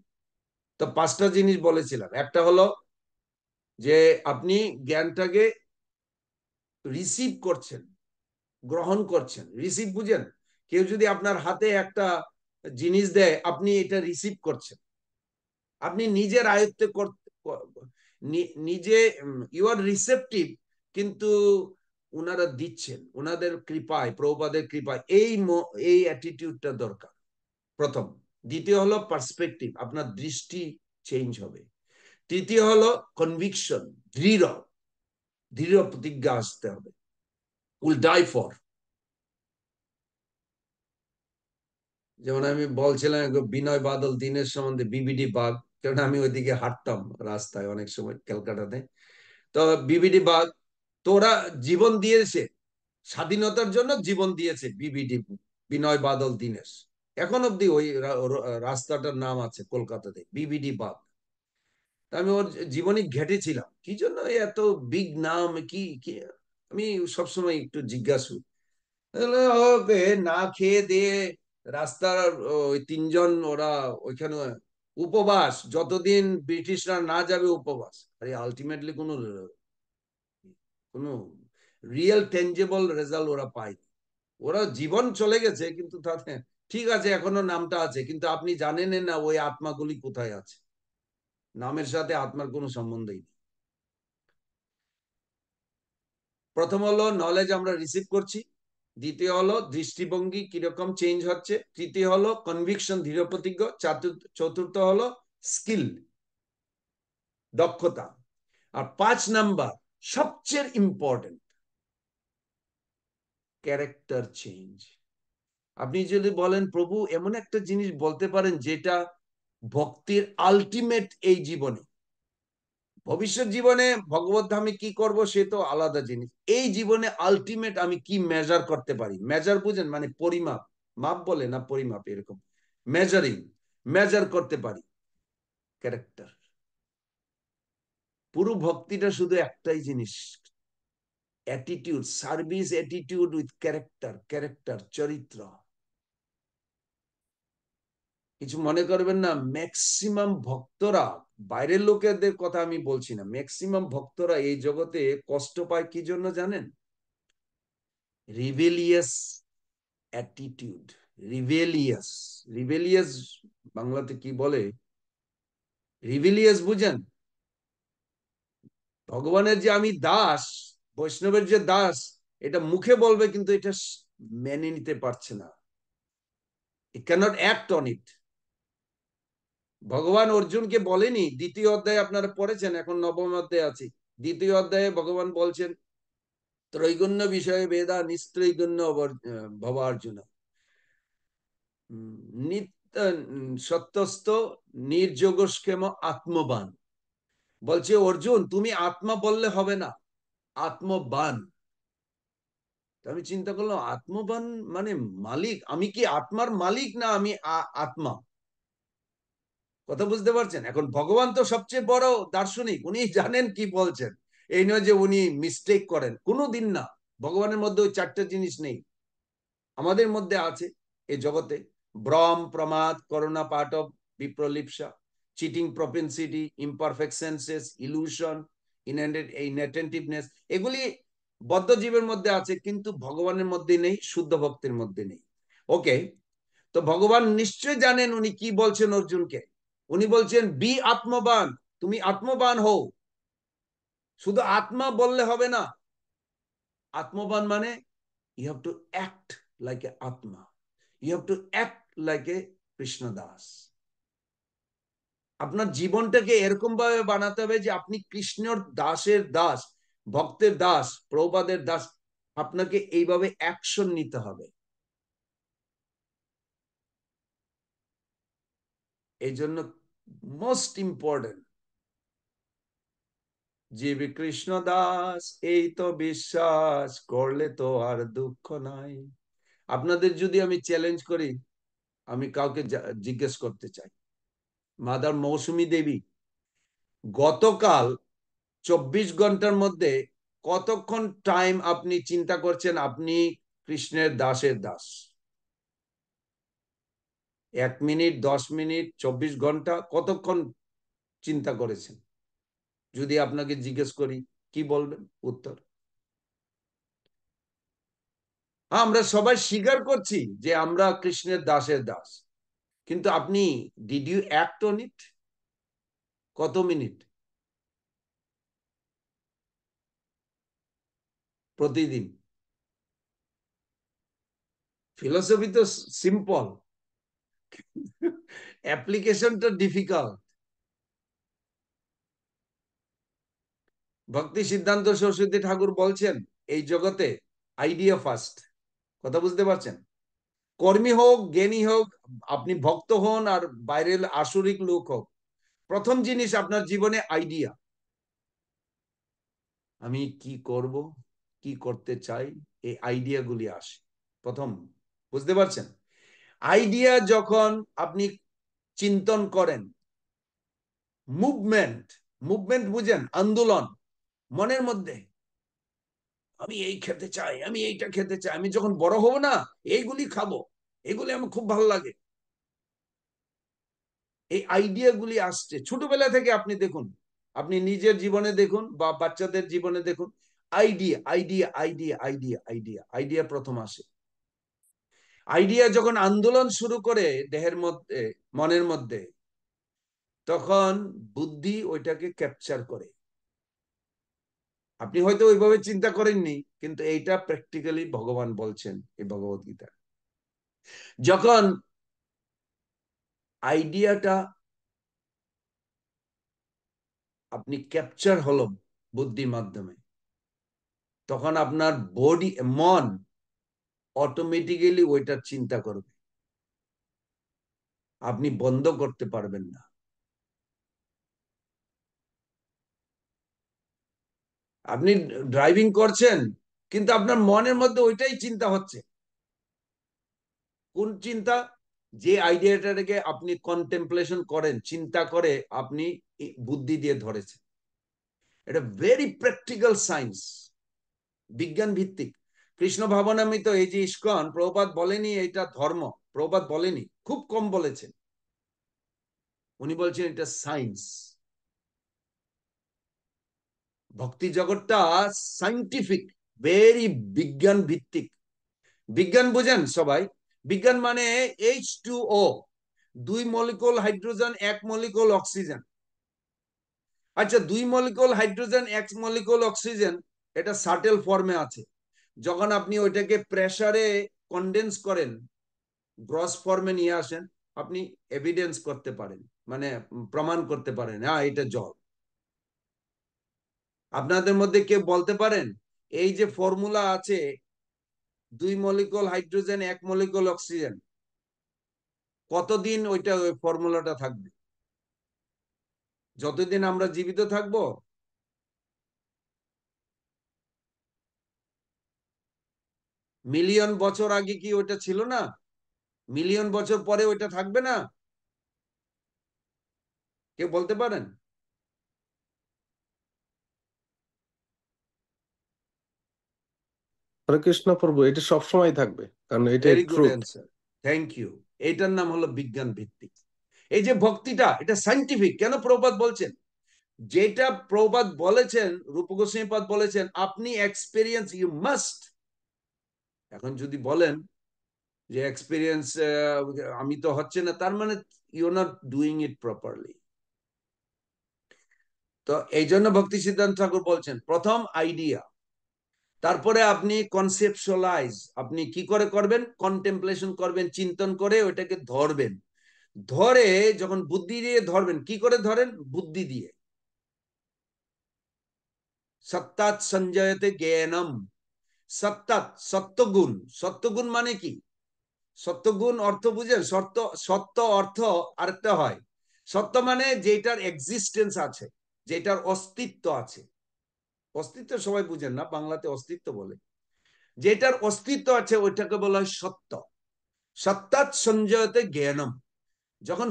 তো 5টা জিনিস বলেছিলাম। একটা হলো যে আপনি জ্ঞানটাকে রিসিভ করছেন, গ্রহণ করছেন। রিসিভ বুঝেন, কেউ যদি আপনার হাতে একটা জিনিস দেয়, আপনি এটা রিসিভ করছেন, আপনি নিজের আয়ত্তে নিজে, ইউ আর রিসেপটিভ, কিন্তু ওনারা দিচ্ছেন ওনাদের কৃপায়, প্রভুপাদের কৃপায়। এই অ্যাটিটিউডটা দরকার, প্রথম। দ্বিতীয় হলো পার্সপেক্টিভ, আপনার দৃষ্টি চেঞ্জ হবে। তৃতীয় হলো কনভিকশন, দৃঢ় দৃঢ় প্রতিজ্ঞা আসতে হবে, উইল ডাই ফর। যেমন আমি বলছিলাম বিনয় বাদল দীনেশ সম্বন্ধে, বিবিডি বাগ, কারণ আমি ওইদিকে হাঁটতাম রাস্তায় অনেক সময় ক্যালকাটাতে। তো বিবিডি বাগ, তোরা জীবন দিয়েছে, স্বাধীনতার জন্য জীবন দিয়েছে বিবিডি, বিনয় বাদল দীনেশ। এখন অব্দি ওই রাস্তাটার নাম আছে কলকাতাতে, বিবিডি বাগ। তা আমি ওর জীবনী ঘেটেছিলাম, কি জন্য এত বিগ নাম, কি কি আমি সবসময় একটু জিজ্ঞাসু। ওকে, না খেয়ে দিয়ে রাস্তার ওই 3জন ওরা ওইখানে উপবাস, যতদিন ব্রিটিশরা না যাবে উপবাস। আরে আলটিমেটলি কোনো কোনো রিয়েল টেনজেবল রেজাল্ট ওরা পায়। ওরা জীবন চলে গেছে, কিন্তু তাতে ঠিক আছে, এখনো নামটা আছে, কিন্তু আপনি জানেন না ওই আত্মাগুলি কোথায় আছে। নামের সাথে আত্মার কোনো সম্বন্ধই নেই। প্রথম হলো নলেজ আমরা রিসিভ করছি, দ্বিতীয় হলো দৃষ্টিভঙ্গি কিরকম চেঞ্জ হচ্ছে, তৃতীয় হলো কনভিকশন, দৃঢ় প্রতিজ্ঞ, চতুর্থ হলো স্কিল, দক্ষতা, আর 5 নাম্বার সবচেয়ে ইম্পর্টেন্ট, ক্যারেক্টার চেঞ্জ। আপনি যদি বলেন প্রভু এমন একটা জিনিস বলতে পারেন যেটা ভক্তির আলটিমেট এই জীবনে, ভবিষ্যৎ জীবনে ভগবত ধামে কি করব সে তো আলাদা জিনিস, এই জীবনে আলটিমেট আমি কি মেজার করতে পারি, মেজার বুঝেন মানে পরিমাপ, মাপ বলে না পরিমাপ, এরকম মেজারিং, মেজার করতে পারি, ক্যারেক্টার। পুরো ভক্তিটা শুধু একটাই জিনিস, attitude, service attitude with character, character চরিত্র। কিছু মনে করবেন না, ম্যাক্সিমাম ভক্তরা, বাইরের লোকেদের কথা আমি বলছি না, ম্যাক্সিমাম ভক্তরা এই জগতে কষ্ট পায় কি জন্য জানেন? রিবেলিয়াস অ্যাটিটিউড। রিবেলিয়াস, রিবেলিয়াস বাংলাতে কি বলে? রিবেলিয়াস বুঝেন? ভগবানের যে আমি দাস, বৈষ্ণবের যে দাস, এটা মুখে বলবে কিন্তু এটা মেনে নিতে পারছে না। It cannot act on it. ভগবান অর্জুনকে বলেনি, দ্বিতীয় অধ্যায়ে আপনারা পড়েছেন, এখন নবম অধ্যায়ে আছি, দ্বিতীয় অধ্যায়ে ভগবান বলছেন ত্রৈগুণ্য বিষয়ে বেদা নিস্ত্রৈগুণ্য ভবার্জুন নিত্য সত্যস্থ নির্যোগস্কেম আত্মবান। বলছে অর্জুন তুমি আত্মা বললে হবে না, আত্মবান। আমি চিন্তা করলাম আত্মবান মানে মালিক, আমি কি আত্মার মালিক না আমি আত্মা? কথা বুঝতে পারছেন? এখন ভগবান তো সবচেয়ে বড় দার্শনিক, উনি জানেন কি বলছেন। এই নয় যে উনি মিস্টেক করেন, কোনোদিন না। ভগবানের মধ্যে ওই চারটা জিনিস নেই, আমাদের মধ্যে আছে। এই জগতে ভ্রম, প্রমাদ, করুণা, পাটব, বিপ্রলিপসা, cheating propensity, imperfect senses, illusion, inattentiveness, এগুলি বদ্ধ জীবের মধ্যে আছে, কিন্তু ভগবানের মধ্যে নেই, শুদ্ধ ভক্তের মধ্যে নেই। ওকে, তো ভগবান নিশ্চয় জানেন উনি কি বলছেন অর্জুনকে। উনি বলছেন বি আত্মবান, তুমি আত্মবান হও। শুধু আত্মা বললে হবে না, আত্মবান মানে you have to act like a atma, you have to act like a Krishna Das. আপনার জীবনটাকে এরকম ভাবে বানাতে হবে যে আপনি কৃষ্ণর দাসের দাস, ভক্তের দাস, প্রভুপাদের দাস। আপনাকে এইভাবে অ্যাকশন নিতে হবে। এই জন্য মোস্ট ইম্পর্টেন্ট, জীবী কৃষ্ণ দাস এই তো বিশ্বাস করলে তো আর দুঃখ নাই। আপনাদের যদি আমি চ্যালেঞ্জ করি, আমি কাউকে জিজ্ঞেস করতে চাই, মাদার মৌসুমী দেবী গতকাল 24 ঘন্টার মধ্যে কতক্ষণ টাইম আপনি চিন্তা করছেন আপনি কৃষ্ণের দাসের দাস? 1 মিনিট, 10 মিনিট, 24 ঘন্টা, কতক্ষণ চিন্তা করেছেন? যদি আপনাকে জিজ্ঞেস করি কি বলবেন উত্তর? আমরা সবাই স্বীকার করছি যে আমরা কৃষ্ণের দাসের দাস, কিন্তু আপনি did you act on it? কত মিনিট প্রতিদিন? ফিলোসফি তো সিম্পল, অ্যাপ্লিকেশনটা ডিফিকাল্ট। ভক্তি সিদ্ধান্ত সরস্বতী ঠাকুর বলছেন এই জগতে আইডিয়া ফার্স্ট। কথা বুঝতে পারছেন? কর্মী হোক, জ্ঞানী হোক, আপনি ভক্ত হন আর বাইরের আসরিক লোক হোক, প্রথম জিনিস আপনার জীবনে আইডিয়া। আমি কি করব, কি করতে চাই, এই আইডিয়া গুলি আসে প্রথম। বুঝতে পারছেন? আইডিয়া যখন আপনি চিন্তন করেন, মুভমেন্ট, মুভমেন্ট বুঝেন, আন্দোলন মনের মধ্যে, আমি এই খেতে চাই, আমি এইটা খেতে চাই, আমি যখন বড় হব না এইগুলি খাবো, এগুলি আমার খুব ভালো লাগে। এই আইডিয়া গুলি আসছে ছোটবেলা থেকে। আপনি দেখুন, আপনি নিজের জীবনে দেখুন বা বাচ্চাদের জীবনে দেখুন, idea idea idea idea idea idea প্রথম আসে। আইডিয়া যখন আন্দোলন শুরু করে দেহের মধ্যে, মনের মধ্যে, তখন বুদ্ধি ওইটাকে ক্যাপচার করে। আপনি হয়তো ওইভাবে চিন্তা করেননি, কিন্তু এইটা প্র্যাকটিক্যালি ভগবান বলছেন এই ভগবত গীতা। যখন আইডিয়াটা আপনি ক্যাপচার হলো বুদ্ধির মাধ্যমে, তখন আপনার বডি, মন অটোমেটিক্যালি ওইটার চিন্তা করবে, আপনি বন্ধ করতে পারবেন না। আপনি ড্রাইভিং করছেন, কিন্তু আপনার মনের মধ্যে ওইটাই চিন্তা হচ্ছে। কোন চিন্তা? যে আইডিয়াটাকে আপনি কন্টেম্পলেশন করেন, চিন্তা করে আপনি বুদ্ধি দিয়ে ধরেছেন। এটা ভেরি প্র্যাকটিক্যাল সায়েন্স, বিজ্ঞান ভিত্তিক। কৃষ্ণ ভাবনামৃত এই যে ইস্কন, প্রভুপাদ বলেনি এটা ধর্ম, প্রভুপাদ বলেনি, খুব কম বলেছেন। উনি বলছেন এটা সায়েন্স। ভক্তি জগৎটা সাইন্টিফিক, ভেরি বিজ্ঞান ভিত্তিক। বিজ্ঞান বুঝেন সবাই? বিজ্ঞান মানে H2O, 2 molecule hydrogen, 1 molecule oxygen. আচ্ছা, 2 মলিকুল হাইড্রোজেন 1 মলিকুল অক্সিজেন, এটা সাটেল ফর্মে আছে। যখন আপনি ওইটাকে প্রেসারে কন্ডেন্স করেন, গ্রস ফর্মে নিয়ে আসেন, আপনি এভিডেন্স করতে পারেন, মানে প্রমাণ করতে পারেন, হ্যাঁ এটা জল। আপনাদের মধ্যে কেউ বলতে পারেন এই যে ফর্মুলা আছে 2 মলিকুল হাইড্রোজেন 1 মলিকুল অক্সিজেন, কতদিন ওইটা ওই ফর্মুলাটা থাকবে? যতদিন আমরা জীবিত থাকবো? মিলিয়ন বছর আগে কি ওইটা ছিল না? মিলিয়ন বছর পরে ওইটা থাকবে না? কেউ বলতে পারেন? হরে কৃষ্ণ প্রভু, এটা সবসময় থাকবে, কারণ এটাই very good truth. Answer, thank you. এইটার নাম হলো বিজ্ঞান ভিত্তিক। এই যে ভক্তিটা, এটা সাইন্টিফিক। কেন প্রভুপাদ বলছেন? যেটা প্রভুপাদ বলেছেন, রূপ গোস্বামীপাদ বলেছেন, আপনি এক্সপেরিয়েন্স ইউ মাস্ট। এখন যদি বলেন যে এক্সপেরিয়েন্স আমি তো হচ্ছে না, তার মানে you not doing it properly. তো এই জন্য ভক্তি সিদ্ধান্ত ঠাকুর বলছেন প্রথম আইডিয়া, তারপরে আপনি কনসেপচুয়ালাইজ, আপনি কি করে করবেন? কন্টেম্পলেশন করবেন, চিন্তন করে ওইটাকে ধরবেন। ধরে যখন বুদ্ধি দিয়ে ধরবেন, কি করে ধরেন? বুদ্ধি দিয়ে। সত্তাৎ সঞ্জয়তে জ্ঞানম। সত্তাৎ, সত্যগুণ। সত্যগুণ মানে কি? সত্যগুণ অর্থ বুঝেন? সত্য, সত্য অর্থ আরেকটা হয়। সত্য মানে যেটার এক্সিস্টেন্স আছে, যেটার অস্তিত্ব আছে। অস্তিত্ব সবাই বুঝেন না, বাংলাতে অস্তিত্ব বলে। যেটার অস্তিত্ব আছে ওইটাকে বলা হয় সত্য। সত্তাৎ সঞ্জয়তে জ্ঞানম। যখন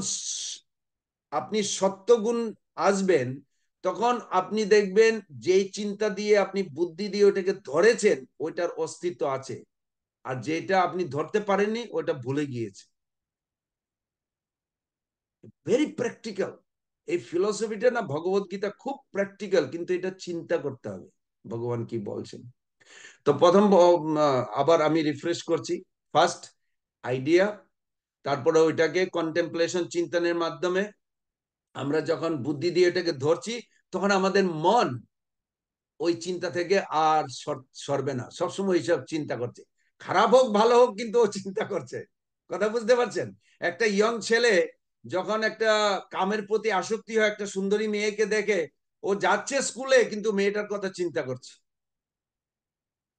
আপনি সত্যগুণ আসবেন, তখন আপনি দেখবেন যেই চিন্তা দিয়ে আপনি বুদ্ধি দিয়ে ওইটাকে ধরেছেন, ওইটার অস্তিত্ব আছে। আর যেটা আপনি ধরতে পারেননি, ওইটা ভুলে গিয়েছে। Very practical. এই ফিলোসফিটা না, ভগবত গীতা খুব প্র্যাকটিক্যাল, কিন্তু এটা চিন্তা করতে হবে ভগবান কি বলছেন। তো প্রথম আবার আমি রিফ্রেশ করছি। ফার্স্ট আইডিয়া, তারপরে ওইটাকে কন্টেম্পলেশন, চিন্তনের মাধ্যমে আমরা যখন বুদ্ধি দিয়ে এটাকে ধরছি, তখন আমাদের মন ওই চিন্তা থেকে আর সরবে না, সবসময় এইসব চিন্তা করছে। খারাপ হোক ভালো হোক, কিন্তু ও চিন্তা করছে। কথা বুঝতে পারছেন? একটা ইয়ং ছেলে যখন একটা কামের প্রতি আসক্তি হয়, একটা সুন্দরী মেয়েকে দেখে, ও যাচ্ছে স্কুলে, কিন্তু মেয়েটার কথা চিন্তা করছে।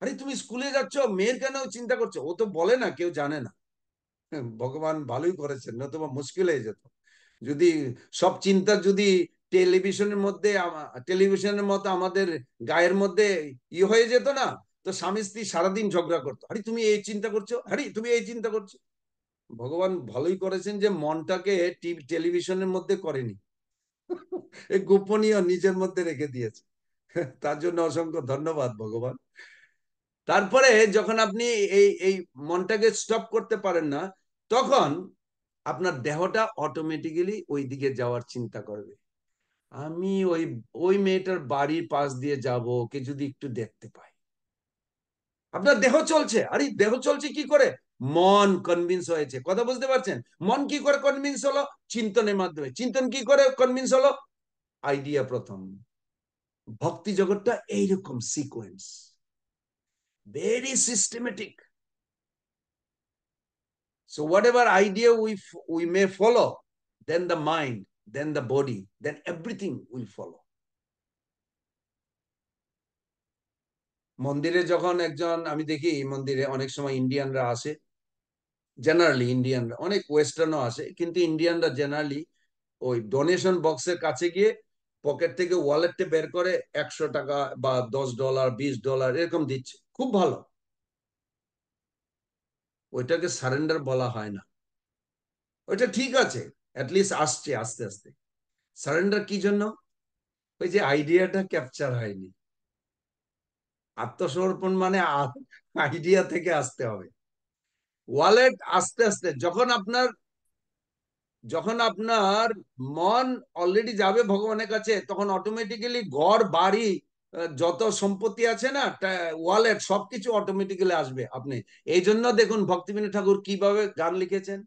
আরে তুমি স্কুলে যাচ্ছ, মেয়ের কেন চিন্তা করছো? ও তো বলে না, কেউ জানে না। ভগবান ভালোই করেছেন, নতুবা মুশকিল হয়ে যেত। যদি সব চিন্তা যদি টেলিভিশনের মধ্যে, টেলিভিশনের মতো আমাদের গায়ের মধ্যে হয়ে যেত না, তো স্বামী স্ত্রী সারাদিন ঝগড়া করতো। আরে তুমি এই চিন্তা করছো, আরে তুমি এই চিন্তা করছো। ভগবান ভালোই করেছেন যে মনটাকে টেলিভিশনের মধ্যে করেনি, এই গোপনীয় নিজের মধ্যে রেখে দিয়েছে। তার জন্য অসংখ্য ধন্যবাদ ভগবান। তারপরে যখন আপনি এই এই মনটাকে স্টপ করতে পারেন না, তখন আপনার দেহটা অটোমেটিক্যালি ওই দিকে যাওয়ার চিন্তা করবে। আমি ওই ওই মেয়েটার বাড়ির পাশ দিয়ে যাব, ওকে যদি একটু দেখতে পাই। আপনার দেহ চলছে, আরে দেহ চলছে কি করে? মন কনভিন্স হয়েছে। কথা বুঝতে পারছেন? মন কি করে কনভিন্স হলো? চিন্তনের মাধ্যমে। চিন্তন কি করে কনভিন্স হলো? আইডিয়া প্রথম। ভক্তি জগৎটা এইরকম sequence, very systematic. So whatever idea we may follow, then the mind, then the body, then everything will follow. মন্দিরে যখন একজন, আমি দেখি মন্দিরে অনেক সময় ইন্ডিয়ানরা আসে, জেনারেলি ইন্ডিয়ানরা, অনেক ওয়েস্টার্নও আসে, কিন্তু ইন্ডিয়ানরা জেনারেলি ওই ডোনেশন বক্সের কাছে গিয়ে পকেট থেকে ওয়ালেটে বের করে 100 টাকা বা $10, $20 এরকম দিচ্ছে। খুব ভালো। ওইটাকে সারেন্ডার বলা হয় না। ওইটা ঠিক আছে, অ্যাটলিস্ট আসছে আস্তে আস্তে। সারেন্ডার কি জন্য? ওই যে আইডিয়াটা ক্যাপচার হয়নি। আত্মসমর্পণ মানে আইডিয়া থেকে আসতে হবে। ওয়ালেট আস্তে আস্তে, যখন আপনার মন অলরেডি যাবে ভগবানের কাছে, তখন অটোমেটিক্যালি ঘর বাড়ি, যত সম্পত্তি আছে না, ওয়ালেট, সবকিছু অটোমেটিক্যালি আসবে আপনি। এই জন্য দেখুন ভক্তিবিনোদ ঠাকুর কিভাবে গান লিখেছেন।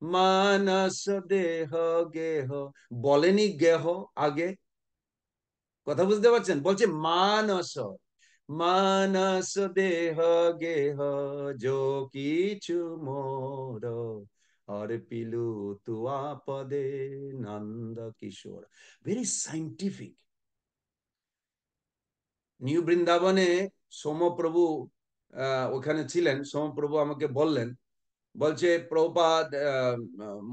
মানস দেহ গেহ, বলেনি গেহ আগে, কথা বুঝতে পারছেন? বলছে মানস, মানস দেহ গেহ যো কিছু মোর, আর পিলু তুয়া পদে Nanda Kishor. Very scientific. New বৃন্দাবনে সোমপ্রভু ওখানে ছিলেন। সোমপ্রভু আমাকে বললেন, বলছে প্রভুপাদ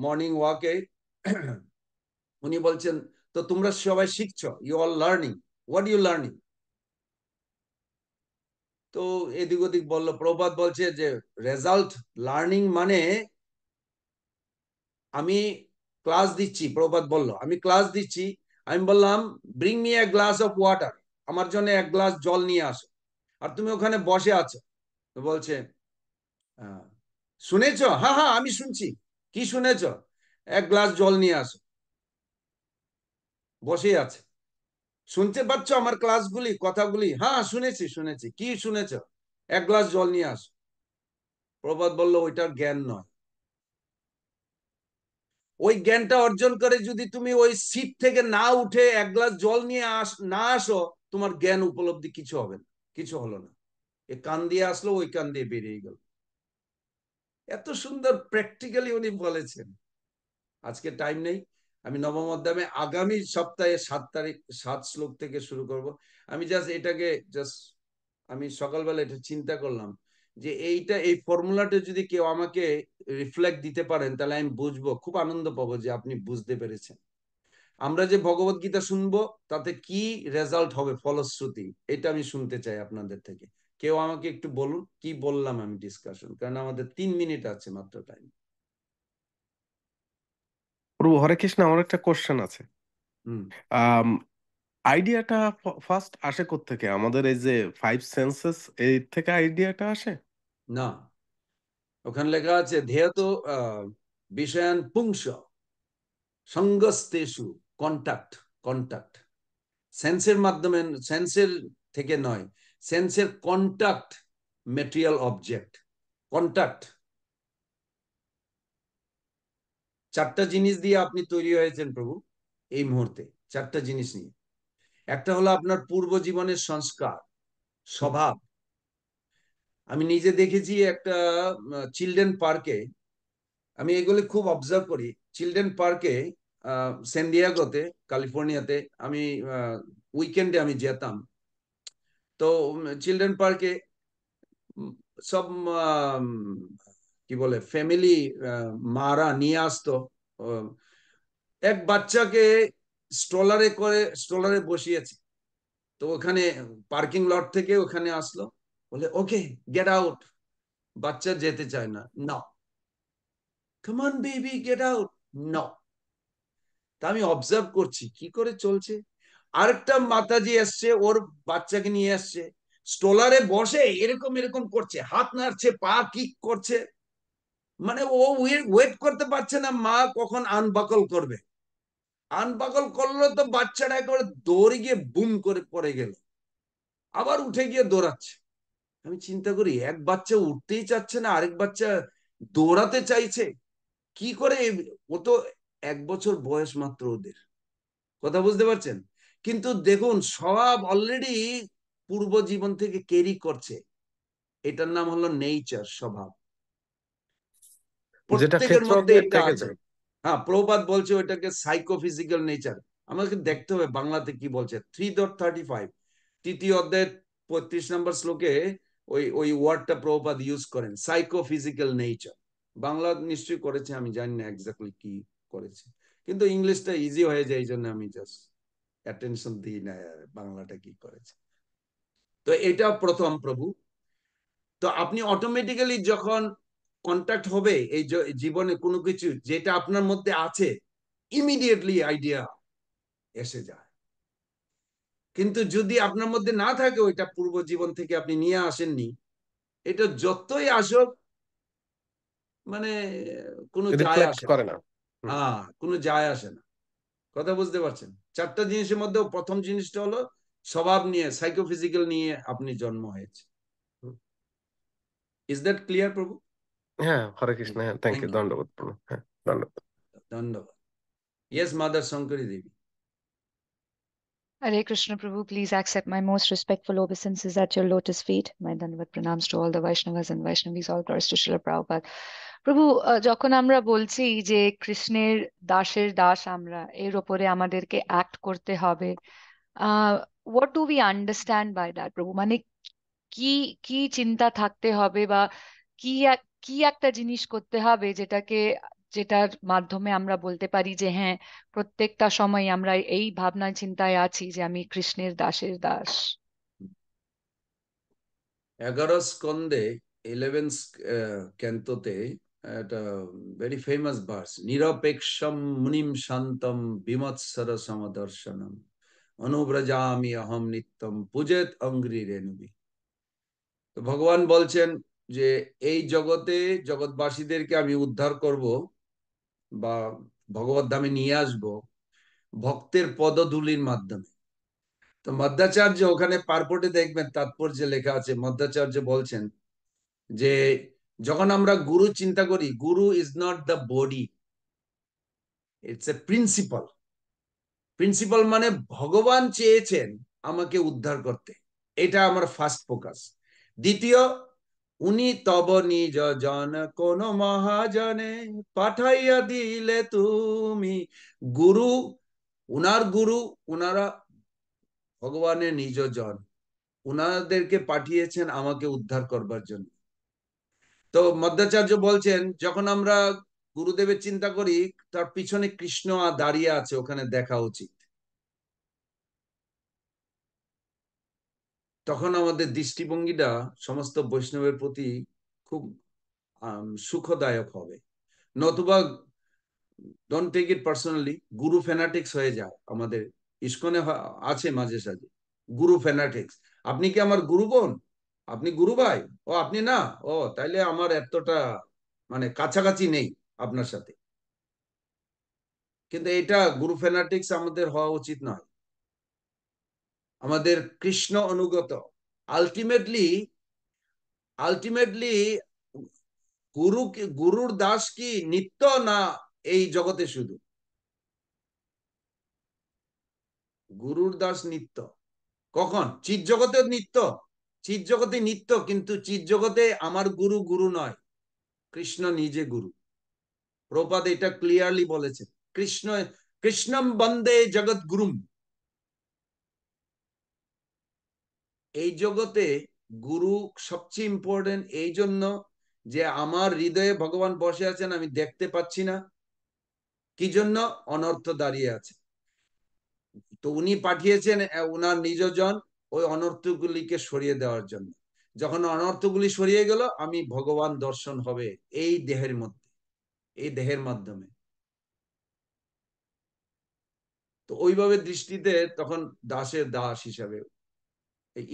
মর্নিং ওয়াকে উনি বলছেন, তো তোমরা সবাই শিখছো, you are learning, what you learning? তো এদিক ওদিক বললো। প্রভুপাদ বলছে যে রেজাল্ট লার্নিং মানে আমি ক্লাস দিচ্ছি। প্রভুপাদ বলল আমি ক্লাস দিচ্ছি, আমি বললাম bring me a glass of water, আমার জন্য এক গ্লাস জল নিয়ে আসো, আর তুমি ওখানে বসে আছো। তো বলছে শুনেছ? হ্যাঁ হ্যাঁ আমি শুনছি। কি শুনেছ? এক গ্লাস জল নিয়ে আসো। বসে আছে। শুনতে পাচ্ছ আমার ক্লাসগুলি, কথাগুলি? হ্যাঁ শুনেছি শুনেছি। কি শুনেছ? এক গ্লাস জল নিয়ে আসো। প্রভাত বলল ওইটার জ্ঞান নয়। ওই জ্ঞানটা অর্জন করে যদি তুমি ওই সিট থেকে না উঠে এক গ্লাস জল নিয়ে না আসো, তোমার জ্ঞান উপলব্ধি কিছু হবে না, কিছু হলো না। এ কান দিয়ে আসলো, ওই কান দিয়ে বেরিয়ে গেল। এত সুন্দর প্র্যাকটিক্যালি উনি বলেছেন। আজকে টাইম নেই। আমি নবম অধ্যায়ে আগামী সপ্তাহে 7 তারিখ 7 শ্লোক থেকে শুরু করব। আমি আমি সকালবেলা এটা চিন্তা করলাম যে এই ফর্মুলাটা যদি কেউ আমাকে রিফ্লেক্ট দিতে পারেন, তাহলে আমি বুঝবো, খুব আনন্দ পাবো যে আপনি বুঝতে পেরেছেন। আমরা যে ভগবত গীতা শুনবো তাতে কি রেজাল্ট হবে, ফলশ্রুতি, এটা আমি শুনতে চাই আপনাদের থেকে। কেউ আমাকে একটু বলুন কি বললাম আমি ডিসকাশন, কারণ আমাদের 3 মিনিট আছে মাত্র টাইম। প্রভু হরে কৃষ্ণ, আমার একটা কোশ্চেন আছে। হুম। আম আইডিয়াটা ফার্স্ট আসে কোত্থেকে? আমাদের এই যে ফাইভ সেন্সেস, এই থেকে আইডিয়াটা আসে? না, ওখানে লেখা আছে ধ্যেয়ত বিষয়ান পুংস সঙ্গস্তেষু, কন্টাক্ট, কন্টাক্ট সেন্সের মাধ্যমে, সেন্সের থেকে নয়, সেন্সের কন্টাক্ট মেটেরিয়াল অবজেক্ট, কন্টাক্ট। 4টা জিনিস দিয়ে আপনি তৈরি হয়েছেন প্রভু এই মুহূর্তে, 4টা জিনিস নিয়ে। একটা হলো আপনার পূর্ব জীবনের সংস্কার, স্বভাব। আমি নিজে দেখেছি একটা চিলড্রেন পার্কে, আমি এগুলো খুব অবজার্ভ করি। চিলড্রেন পার্কে স্যান ডিয়েগোতে, ক্যালিফোর্নিয়াতে, আমি উইকেন্ডে আমি যেতাম। তো চিলড্রেন পার্কে সব কি বলে ফ্যামিলি মারা নিয়ে আসতো। আহ, এক বাচ্চাকে স্ট্রলারে বসিয়েছে। তো ওখানে পার্কিং লট থেকে ওখানে আসলো, বলে ওকে গেট আউট। বাচ্চা যেতে চায় না, না, come on baby get out, no. তা আমি অবজার্ভ করছি কি করে চলছে। আরেকটা মাতাজি এসছে, ওর বাচ্চাকে নিয়ে আসছে, স্ট্রলারে বসে এরকম এরকম করছে, হাত নাড়ছে, পা কিক করছে। মানে ও ওয়েট করতে পারছে না মা কখন আনবাকল করবে। আনবাকল করলো তো বাচ্চাটা একেবারে দৌড়ে গিয়ে বুম করে পড়ে গেল, আবার উঠে গিয়ে দৌড়াচ্ছে। আমি চিন্তা করি এক বাচ্চা উঠতেই চাচ্ছে না, আরেক বাচ্চা দৌড়াতে চাইছে কি করে? ও তো 1 বছর বয়স মাত্র ওদের। কথা বুঝতে পারছেন? কিন্তু দেখুন সব অলরেডি পূর্ব জীবন থেকে ক্যারি করছে। এটার নাম হলো নেচার, স্বভাব। যেটা প্রত্যেকের মধ্যে ক্ষেত্রজ্ঞের এটা থেকে আছে। যায়। হ্যাঁ, প্রভুপাদ বলছে ওইটাকে সাইকোফিজিক্যাল নেচার। আমাকে দেখতে হবে বাংলাতে কি বলছে। 3.35 তৃতীয় অধ্যায়ের 35 নম্বর শ্লোকে ওই ওই ওয়ার্ডটা প্রভুপাদ ইউজ করেন, সাইকোফিজিক্যাল নেচার। বাংলা নিশ্চয়ই করেছে, আমি জানি না এক্স্যাক্টলি কি করেছে, কিন্তু ইংলিশটা ইজি হয়ে যায়, এই জন্য আমি জাস্ট অ্যাটেনশন দিই না বাংলাটা কি করেছে। তো এটা প্রথম প্রভু। তো আপনি অটোমেটিক্যালি যখন কন্ট্যাক্ট হবে এই জীবনে কোনো কিছু যেটা আপনার মধ্যে আছে, ইমিডিয়েটলি আইডিয়া এসে যায়। কিন্তু যদি আপনার মধ্যে না থাকে, ওইটা পূর্ব জীবন থেকে আপনি নিয়ে আসেননি, এটা যতই আসুক মানে কোনো যায় রিফ্লেক্ট আসে না। করে না। হুম। কোনো যায় আসে না। কথা বুঝতে পারছেন? 4টা জিনিসের মধ্যে প্রথম জিনিসটা হলো স্বভাব নিয়ে, সাইকোফিজিক্যাল নিয়ে আপনি জন্ম হয়েছে। ইজ দ্যাট ক্লিয়ার প্রভু? হ্যাঁ, হরে কৃষ্ণ। হ্যাঁ, থ্যাংক থ্যাংক ইউ, ইউ। ধন্যবাদ প্রভু। হ্যাঁ, ধন্যবাদ। ধন্যবাদ। Yes mother Shankari Devi. Hare Krishna Prabhu, please accept my most respectful obeisances at your lotus feet. My Dandavat pranams to all the Vaishnavas and Vaishnavis, all glories to Srila Prabhupada. প্রভু, যখন আমরা বলছি যে কৃষ্ণের দাসের দাস আমরা, এর ওপরে আমাদেরকে অ্যাক্ট করতে হবে, what do we understand by that Prabhu? মানে কি কি চিন্তা থাকতে হবে, বা কি একটা জিনিস করতে হবে যেটার মাধ্যমে আমরা বলতে পারি যে হ্যাঁ, প্রত্যেকটা সময় আমরা এই ভাবনা চিন্তায় আছি যে আমি কৃষ্ণের দাসের দাস। 11 স্কন্ধে 11th ক্যান্টোতে একটা very famous verse, নিরপেক্ষম Munim Shantam বিমৎসর সমদর্শনম অনুব্রজামি অহম নিত্যম পূজেত অঙ্ঘ্রি রেণুবি। তো ভগবান বলছেন যে এই জগতে জগৎবাসীদেরকে আমি উদ্ধার করব বা ভগবত ধামে নিয়ে আসব ভক্তের পদধূলির মাধ্যমে। তো মধ্যাচার্য ওখানে পারপটে দেখবেন তাৎপর্যে লেখা আছে, মধ্যাচার্য বলছেন যে যখন আমরা গুরু চিন্তা করি, গুরু is not the body, it's a principal. Principal মানে ভগবান চেয়েছেন আমাকে উদ্ধার করতে, এটা আমার ফার্স্ট ফোকাস। দ্বিতীয়, উনি তব নিজ জন কোন মহাজনে পাঠাইয়া দিলে তুমি। গুরু, গুরু, উনারা ভগবানের নিজ জন, উনাদেরকে পাঠিয়েছেন আমাকে উদ্ধার করবার জন্য। তো মধ্যাচার্য বলছেন যখন আমরা গুরুদেবের চিন্তা করি, তার পিছনে কৃষ্ণ দাঁড়িয়ে আছে, ওখানে দেখা উচিত। তখন আমাদের দৃষ্টিভঙ্গিটা সমস্ত বৈষ্ণবের প্রতি খুব সুখদায়ক হবে। নতুবা don't take it personally, Guru fanatics হয়ে যায় আমাদের ইস্কনে, আছে মাঝে সাঝে গুরু ফ্যানাটিক্স। আপনি কি আমার গুরু বোন? আপনি গুরু ভাই? ও আপনি না, ও তাইলে আমার এতটা মানে কাছাকাছি নেই আপনার সাথে। কিন্তু এটা গুরু ফ্যানাটিক্স আমাদের হওয়া উচিত নয়। আমাদের কৃষ্ণ অনুগত, আলটিমেটলি আলটিমেটলি গুরুর দাস কি নিত্য না এই জগতে শুধু? গুরুর দাস নিত্য কখন? চিৎ জগতে নিত্য, চিৎ জগতে নিত্য, কিন্তু চিৎ জগতে আমার গুরু গুরু নয়, কৃষ্ণ নিজে গুরু। প্রপাদ এটা ক্লিয়ারলি বলেছে, কৃষ্ণম বন্দে জগৎ গুরুম। এই জগতে গুরু সবচেয়ে ইম্পর্টেন্ট, এই জন্য যে আমার হৃদয়ে ভগবান বসে আছেন, আমি দেখতে পাচ্ছি না। কি জন্য? অনর্থ দাঁড়িয়ে আছে, তো উনি পাঠিয়েছেন উনার নিজজন ওই অনর্থগুলিকে সরিয়ে দেওয়ার জন্য। যখন অনর্থগুলি সরিয়ে গেল, আমি ভগবান দর্শন হবে এই দেহের মধ্যে, এই দেহের মাধ্যমে। তো ওইভাবে দৃষ্টিতে তখন দাসের দাস হিসাবে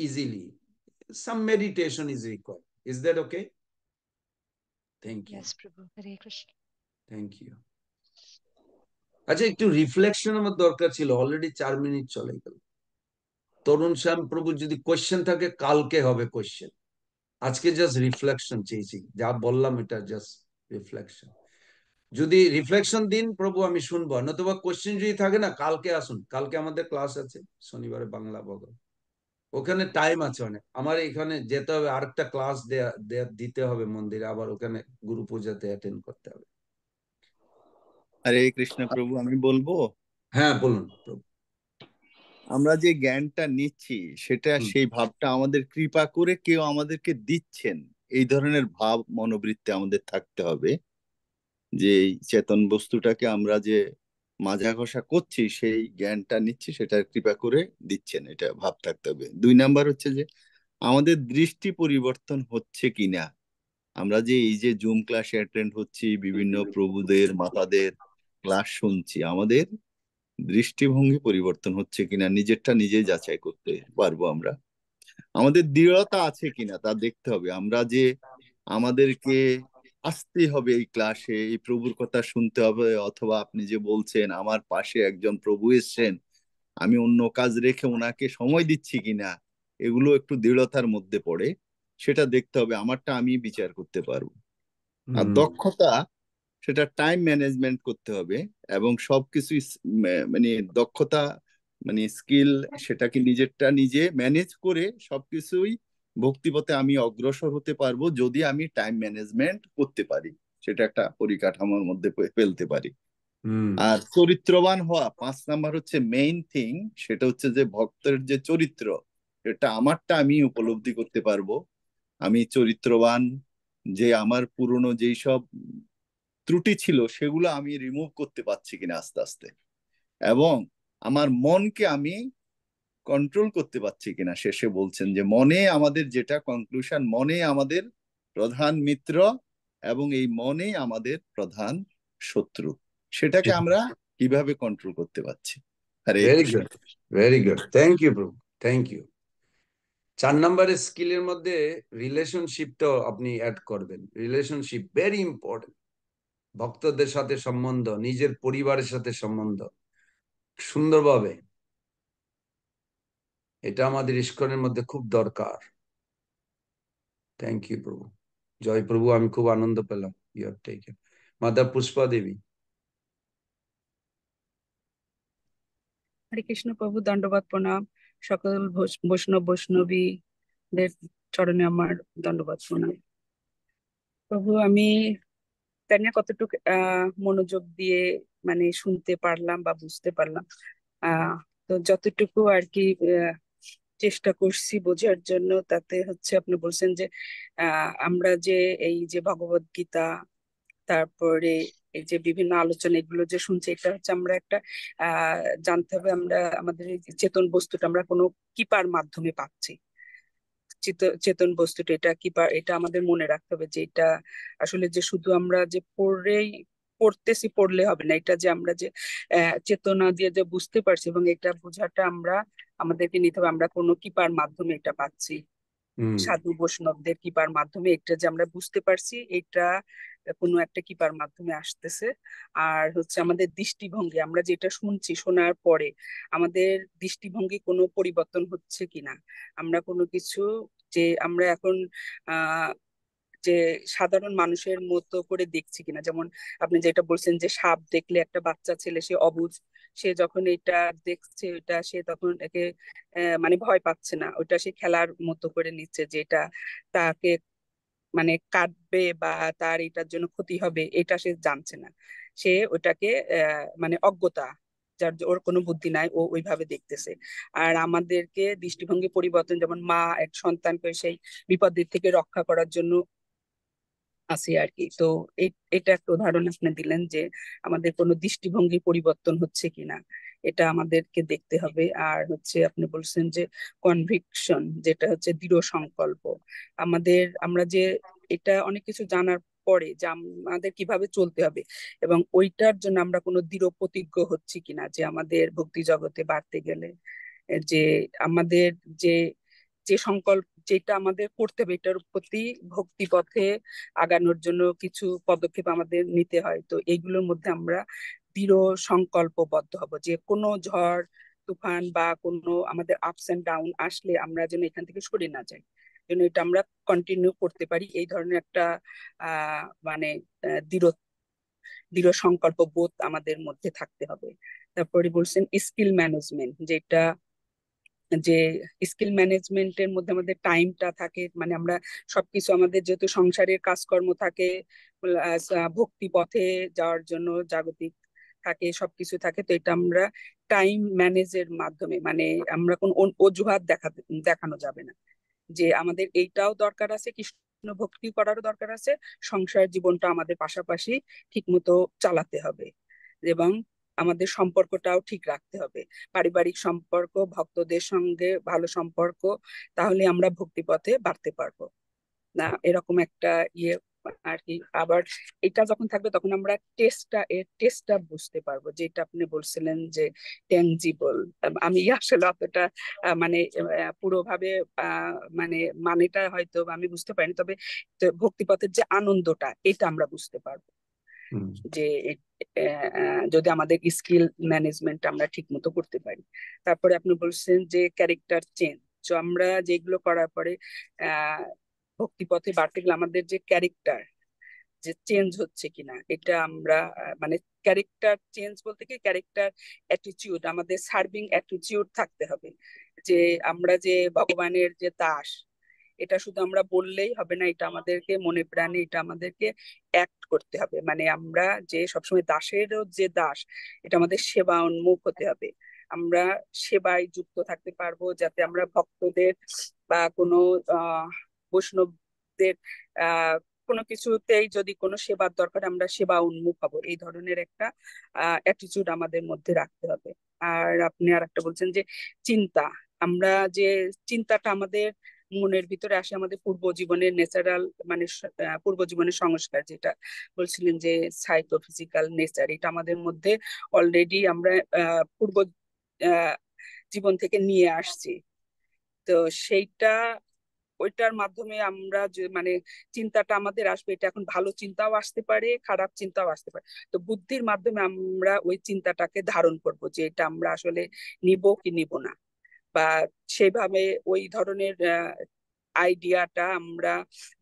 easily some meditation is required. Is that okay? Thank you, Yes, Prabhu. Hare Krishna. Thank you. আচ্ছা, একটু রিফ্লেকশন আমার দরকার ছিল, অলরেডি 4 মিনিট চলে গেল। তরুণ শ্যাম প্রভু, যদি কোয়েশ্চেন থাকে কালকে হবে কোয়েশ্চেন, আজকে জাস্ট রিফ্লেকশন চেয়েছি, যা বললাম এটা জাস্ট রিফ্লেকশন। যদি রিফ্লেকশন দিন প্রভু, আমি শুনবো। নতুবা কোয়েশ্চেন যদি থাকে না, কালকে আসুন, কালকে আমাদের ক্লাস আছে শনিবারে বাংলা বগল, ওখানে টাইম আছে অনেক। আমার এখানে যেতে হবে, আরেকটা ক্লাস দিতে হবে মন্দিরে, আবার ওখানে গুরু পূজাতে অ্যাটেন্ড করতে হবে। হরে কৃষ্ণ প্রভু, আমি বলবো, হ্যাঁ বলুন প্রভু। আমরা যে জ্ঞানটা নিচ্ছি সেটা, হুম, সেই ভাবটা আমাদের কৃপা করে কেউ আমাদেরকে দিচ্ছেন, এই ধরনের ভাব মনোবৃত্তি আমাদের থাকতে হবে। যে এই চেতন বস্তুটাকে আমরা যে মাজা ঘষা করছি, সেই জ্ঞানটা নিচ্ছি, সেটা কৃপা করে দিচ্ছেন, এটা ভাব থাকতে হবে। 2 নাম্বার হচ্ছে যে আমাদের দৃষ্টি পরিবর্তন হচ্ছে কিনা। আমরা যে এই যে জুম ক্লাসে অ্যাটেন্ড হচ্ছি, বিভিন্ন প্রভুদের মাতাদের ক্লাস শুনছি, আমাদের দৃষ্টিভঙ্গি পরিবর্তন হচ্ছে কিনা, নিজেরটা নিজে যাচাই করতে পারবো আমরা। আমাদের দৃঢ়তা আছে কিনা তা দেখতে হবে। আমরা যে আমাদেরকে আসতে হবে এই ক্লাসে, এই প্রভুর কথা শুনতে হবে, অথবা আপনি যে বলছেন আমার পাশে একজন প্রভু এসছেন, আমি অন্য কাজ রেখে ওনাকে সময় দিচ্ছি কিনা, এগুলো একটু দৃঢ়তার মধ্যে পড়ে, সেটা দেখতে হবে। আমারটা আমি বিচার করতে পারবো। আর হুম, দক্ষতা, সেটা টাইম ম্যানেজমেন্ট করতে হবে, এবং সবকিছু মানে দক্ষতা মানে স্কিল, সেটাকে নিজেরটা নিজে ম্যানেজ করে সবকিছুই ভক্তিপথে আমি অগ্রসর হতে পারবো যদি আমি টাইম ম্যানেজমেন্ট করতে পারি, সেটা একটা পরিকাঠামোর মধ্যে ফেলতে পারি। হুম। আর চরিত্রবান হওয়া 5 নাম্বার হচ্ছে মেইন থিং, সেটা হচ্ছে যে ভক্তের যে চরিত্র, এটা আমারটা আমি উপলব্ধি করতে পারবো। আমি চরিত্রবান, যে আমার পুরনো যেই সব ত্রুটি ছিল সেগুলো আমি রিমুভ করতে পারছি কিনা আস্তে আস্তে, এবং আমার মনকে আমি কন্ট্রোল করতে পারছি কিনা। শেষে বলছেন যে মনে আমাদের, যেটা কনক্লুশন, মনে আমাদের প্রধান মিত্র এবং এই মনে আমাদের প্রধান শত্রু, সেটাকে আমরা কিভাবে কন্ট্রোল করতে পারছি। Hare very Krishna. Good, very good, thank you প্রভু, থ্যাংক ইউ। 4 নম্বরের স্কিলের মধ্যে রিলেশনশিপটাও আপনি অ্যাড করবেন। Relationship very important. ভক্তদের সাথে সম্বন্ধ, নিজের পরিবারের সাথে সম্বন্ধ সুন্দরভাবে, এটা আমাদের ইস্কনের মধ্যে খুব দরকার। থ্যাংক ইউ প্রভু, জয় প্রভু, আমি খুব আনন্দ পেলাম। You have taken. Mata Pushpa দেবী। হরে কৃষ্ণ প্রভু, দণ্ডবাদ প্রণাম। সকল বৈষ্ণবীদের চরণে আমার দণ্ডবাদ প্রণাম। প্রভু, আমি জানি না কতটুকু মনোযোগ দিয়ে মানে শুনতে পারলাম বা বুঝতে পারলাম। তো যতটুকু আর কি চেষ্টা করছি বোঝার জন্য, তাতে হচ্ছে আপনি বলছেন যে আমরা যে এই যে ভগবদ গীতা, তারপরে এই যে বিভিন্ন আলোচনা, এগুলো যে শুনছি, এটা হচ্ছে আমরা একটা জানতে হবে আমরা আমাদের এই যে চেতন বস্তুটা আমরা কোনো কিপার মাধ্যমে পাচ্ছি। চেতন বস্তুটা এটা কিপার, এটা আমাদের মনে রাখতে হবে যে এটা আসলে যে শুধু আমরা যে পড়তেছি, পড়লে হবে না, এটা যে আমরা যে চেতনা দিয়ে যে বুঝতে পারছি, এবং এটা বোঝাটা আমরা আমাদেরকে নিতে হবে আমরা কোনো কিপার মাধ্যমে এটা পাচ্ছি। সাধু বৈষ্ণবদের কৃপার মাধ্যমে এটা যে আমরা বুঝতে পারছি, এটা কোনো একটা কৃপার মাধ্যমে আসতেছে। আর হচ্ছে আমাদের দৃষ্টিভঙ্গি, আমরা যেটা শুনছি, শোনার পরে আমাদের দৃষ্টিভঙ্গি কোনো পরিবর্তন হচ্ছে কিনা, আমরা কোনো কিছু যে আমরা এখন আহ যে সাধারণ মানুষের মতো করে দেখছি কিনা। যেমন আপনি যেটা বলছেন যে সাপ দেখলে একটা বাচ্চা ছেলে, সে অবুঝ, সে যখন এটা দেখছে, ওটা সে তখন একে মানে ভয় পাচ্ছে না, ওটা সে খেলার মতো করে নিচ্ছে, যে এটা তাকে মানে কাটবে বা তার এটার জন্য ক্ষতি হবে, এটা সে জানছে না। সে ওটাকে মানে অজ্ঞতা, যার ওর কোনো বুদ্ধি নাই, ও ওইভাবে দেখতেছে। আর আমাদেরকে দৃষ্টিভঙ্গি পরিবর্তন, যেমন মা এক সন্তানকে সেই বিপদের থেকে রক্ষা করার জন্য আছে আর কি। তো এটা একটা উদাহরণ আপনি দিলেন যে আমাদের কোনো দৃষ্টিভঙ্গি পরিবর্তন হচ্ছে কিনা, এটা আমাদেরকে দেখতে হবে। আর হচ্ছে আপনি বলছেন যে কনভিকশন, যেটা হচ্ছে দৃঢ় সংকল্প। আমরা যে এটা অনেক কিছু জানার পরে যে আমাদের কিভাবে চলতে হবে, এবং ওইটার জন্য আমরা কোনো দৃঢ় প্রতিজ্ঞ হচ্ছি কিনা, যে আমাদের ভক্তি জগতে বাড়তে গেলে যে আমাদের যে যে সংকল্প যেটা আমাদের করতে হবে, এটার প্রতি ভক্তি পথে আগানোর জন্য কিছু পদক্ষেপ আমাদের নিতে হয়। তো এইগুলোর মধ্যে আমরা দৃঢ় সংকল্পবদ্ধ হব যে কোনো ঝড় তুফান বা কোনো আমাদের আপস এন্ড ডাউন আসলে আমরা যেন এখান থেকে সরে না যাই, যেন এটা আমরা কন্টিনিউ করতে পারি। এই ধরনের একটা মানে দৃঢ় দৃঢ় সংকল্প বোধ আমাদের মধ্যে থাকতে হবে। তারপরে বলছেন স্কিল ম্যানেজমেন্ট, যেটা যে স্কিল ম্যানেজমেন্টের মধ্যে আমাদের টাইমটা থাকে, মানে আমরা সবকিছু আমাদের যেহেতু সংসারের কাজকর্ম থাকে, ভক্তি পথে যাওয়ার জন্য জাগতিক থাকে, সবকিছু থাকে, তো এটা আমরা টাইম ম্যানেজের মাধ্যমে, মানে আমরা কোন অজুহাত দেখানো যাবে না, যে আমাদের এইটাও দরকার আছে, কৃষ্ণ ভক্তি করারও দরকার আছে, সংসার জীবনটা আমাদের পাশাপাশি ঠিক মতো চালাতে হবে, এবং আমাদের সম্পর্কটাও ঠিক রাখতে হবে, পারিবারিক সম্পর্ক, ভক্তদের সঙ্গে ভালো সম্পর্ক, তাহলে আমরা ভক্তি পথে বাড়তে পারবো না, এরকম একটা ইয়ে আর কি। আবার এটা যখন থাকবে তখন আমরা টেস্টটা বুঝতে পারবো, যেটা আপনি বলছিলেন যে ট্যাঞ্জিবল। আমি আসলে অতটা মানে পুরোভাবে মানে মানেটা হয়তো আমি বুঝতে পারিনি, তবে ভক্তিপথের যে আনন্দটা, এটা আমরা বুঝতে পারবো যে যদি আমাদের স্কিল ম্যানেজমেন্ট আমরা ঠিক মতো করতে পারি। তারপরে আপনি বলছেন যে ক্যারেক্টার চেঞ্জ, তো আমরা যেগুলো করার পরে ভক্তি পথে বাড়তে গেলে আমাদের যে ক্যারেক্টার, যে চেঞ্জ হচ্ছে কিনা, এটা আমরা মানে ক্যারেক্টার চেঞ্জ বলতে কি ক্যারেক্টার অ্যাটিটিউড, আমাদের সার্ভিং অ্যাটিটিউড থাকতে হবে। যে আমরা যে ভগবানের যে দাস, এটা শুধু আমরা বললেই হবে না, এটা আমাদেরকে মনে প্রাণে এটা আমাদেরকে অ্যাক্ট করতে হবে। মানে আমরা যে সবসময় দাসেরও যে দাস, এটা আমাদের সেবা উন্মুখ হতে হবে। আমরা সেবায় যুক্ত থাকতে পারবো, যাতে আমরা ভক্তদের বা কোনো বৈষ্ণবদের কোনো কিছুতেই যদি কোনো সেবার দরকার, আমরা সেবা উন্মুখ হবো, এই ধরনের একটা অ্যাটিটিউড আমাদের মধ্যে রাখতে হবে। আর আপনি আর একটা বলছেন যে চিন্তা, আমরা যে চিন্তাটা আমাদের মনের ভিতরে আসে, আমাদের পূর্ব জীবনের ন্যাচারাল মানে পূর্ব জীবনের সংস্কার, যেটা বলছিলেন যে সাইকোফিজিক্যাল নেচার, এটা আমাদের মধ্যে অলরেডি আমরা পূর্ব জীবন থেকে নিয়ে আসছি। তো সেইটা ওইটার মাধ্যমে আমরা যে মানে চিন্তাটা আমাদের আসবে, এটা এখন ভালো চিন্তাও আসতে পারে, খারাপ চিন্তাও আসতে পারে। তো বুদ্ধির মাধ্যমে আমরা ওই চিন্তাটাকে ধারণ করব, যে এটা আমরা আসলে নিব কি নিব না, বা সেইভাবে ওই ধরনের আইডিয়াটা আমরা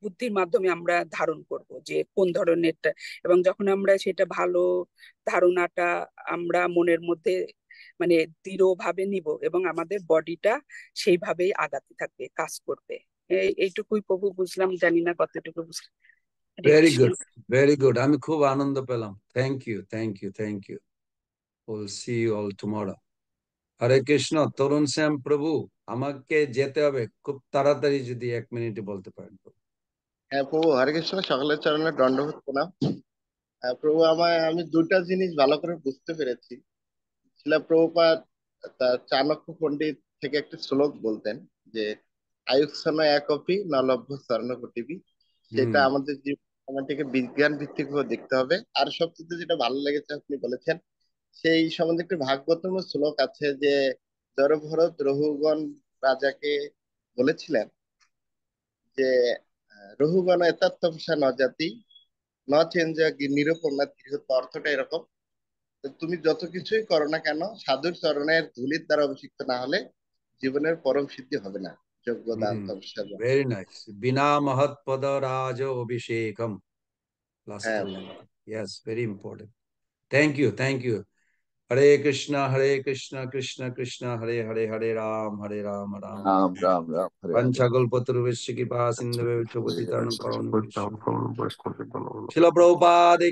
বুদ্ধির মাধ্যমে আমরা ধারণ করব যে কোন ধরনেরটা। এবং যখন আমরা সেটা ভালো ধারণাটা আমরা মনের মধ্যে মানে দৃঢ়ভাবে নিব, এবং আমাদের বডিটা সেইভাবেই আগাতে থাকবে, কাজ করবে। এইটুকুই প্রভু বুঝলাম, জানি না কতটুকু বুঝলাম। Hare very Krishna. Good, very good. আমি খুব আনন্দ পেলাম। Thank you, thank you, thank you. Will see you all tomorrow. Hare Krishna. Tarun Shyam প্রভু, আমাকে যেতে হবে, খুব তাড়াতাড়ি যদি 1 মিনিটে বলতে পারেন। হ্যাঁ প্রভু, হরে কৃষ্ণ, সকলের চরণে দণ্ডবোধ প্রণাম। প্রভু, আমি দুটা জিনিস ভালো করে বুঝতে পেরেছি। শিলা প্রভুপাদ তার চাণক্য পণ্ডিত থেকে একটি শ্লোক বলতেন যে আয়ুক্ষণ একপি নলভ্য স্বর্ণকটিবি। সেটা আমাদের জীবনটাকে বিজ্ঞান ভিত্তিক ভাবে দেখতে হবে। আর সবচেয়ে যেটা ভালো লেগেছে আপনি বলেছেন, সেই সম্বন্ধে একটি ভাগবতম শ্লোক আছে যে জড়ভরত রহুগণ রাজাকে বলেছিলেন যে রহুগণ এতাত্তমসা ন জাতি ন চেঞ্জা নিরূপণা দীর্ঘ। অর্থটা এরকম, তুমি যত কিছুই করো না কেন, সাধুর চরণের ধুলির দ্বারা অভিষিক্ত না হলে জীবনের পরম সিদ্ধি হবে না। যোগ্যদান তপস্যা। Very nice. বিনা মহৎ পদ রাজ অভিষেকম। হ্যাঁ। Yes, very important. Thank you, thank you. Hare Krishna, Krishna Krishna, Hare Hare, Hare Ram, Hare Ram, Ram Ram Ram Ram, Hare Hare. Panchagolpataruvyasya kripa sindhave আচ্ছা, patitanam pavanam বৈষ্ণব Srila Prabhupada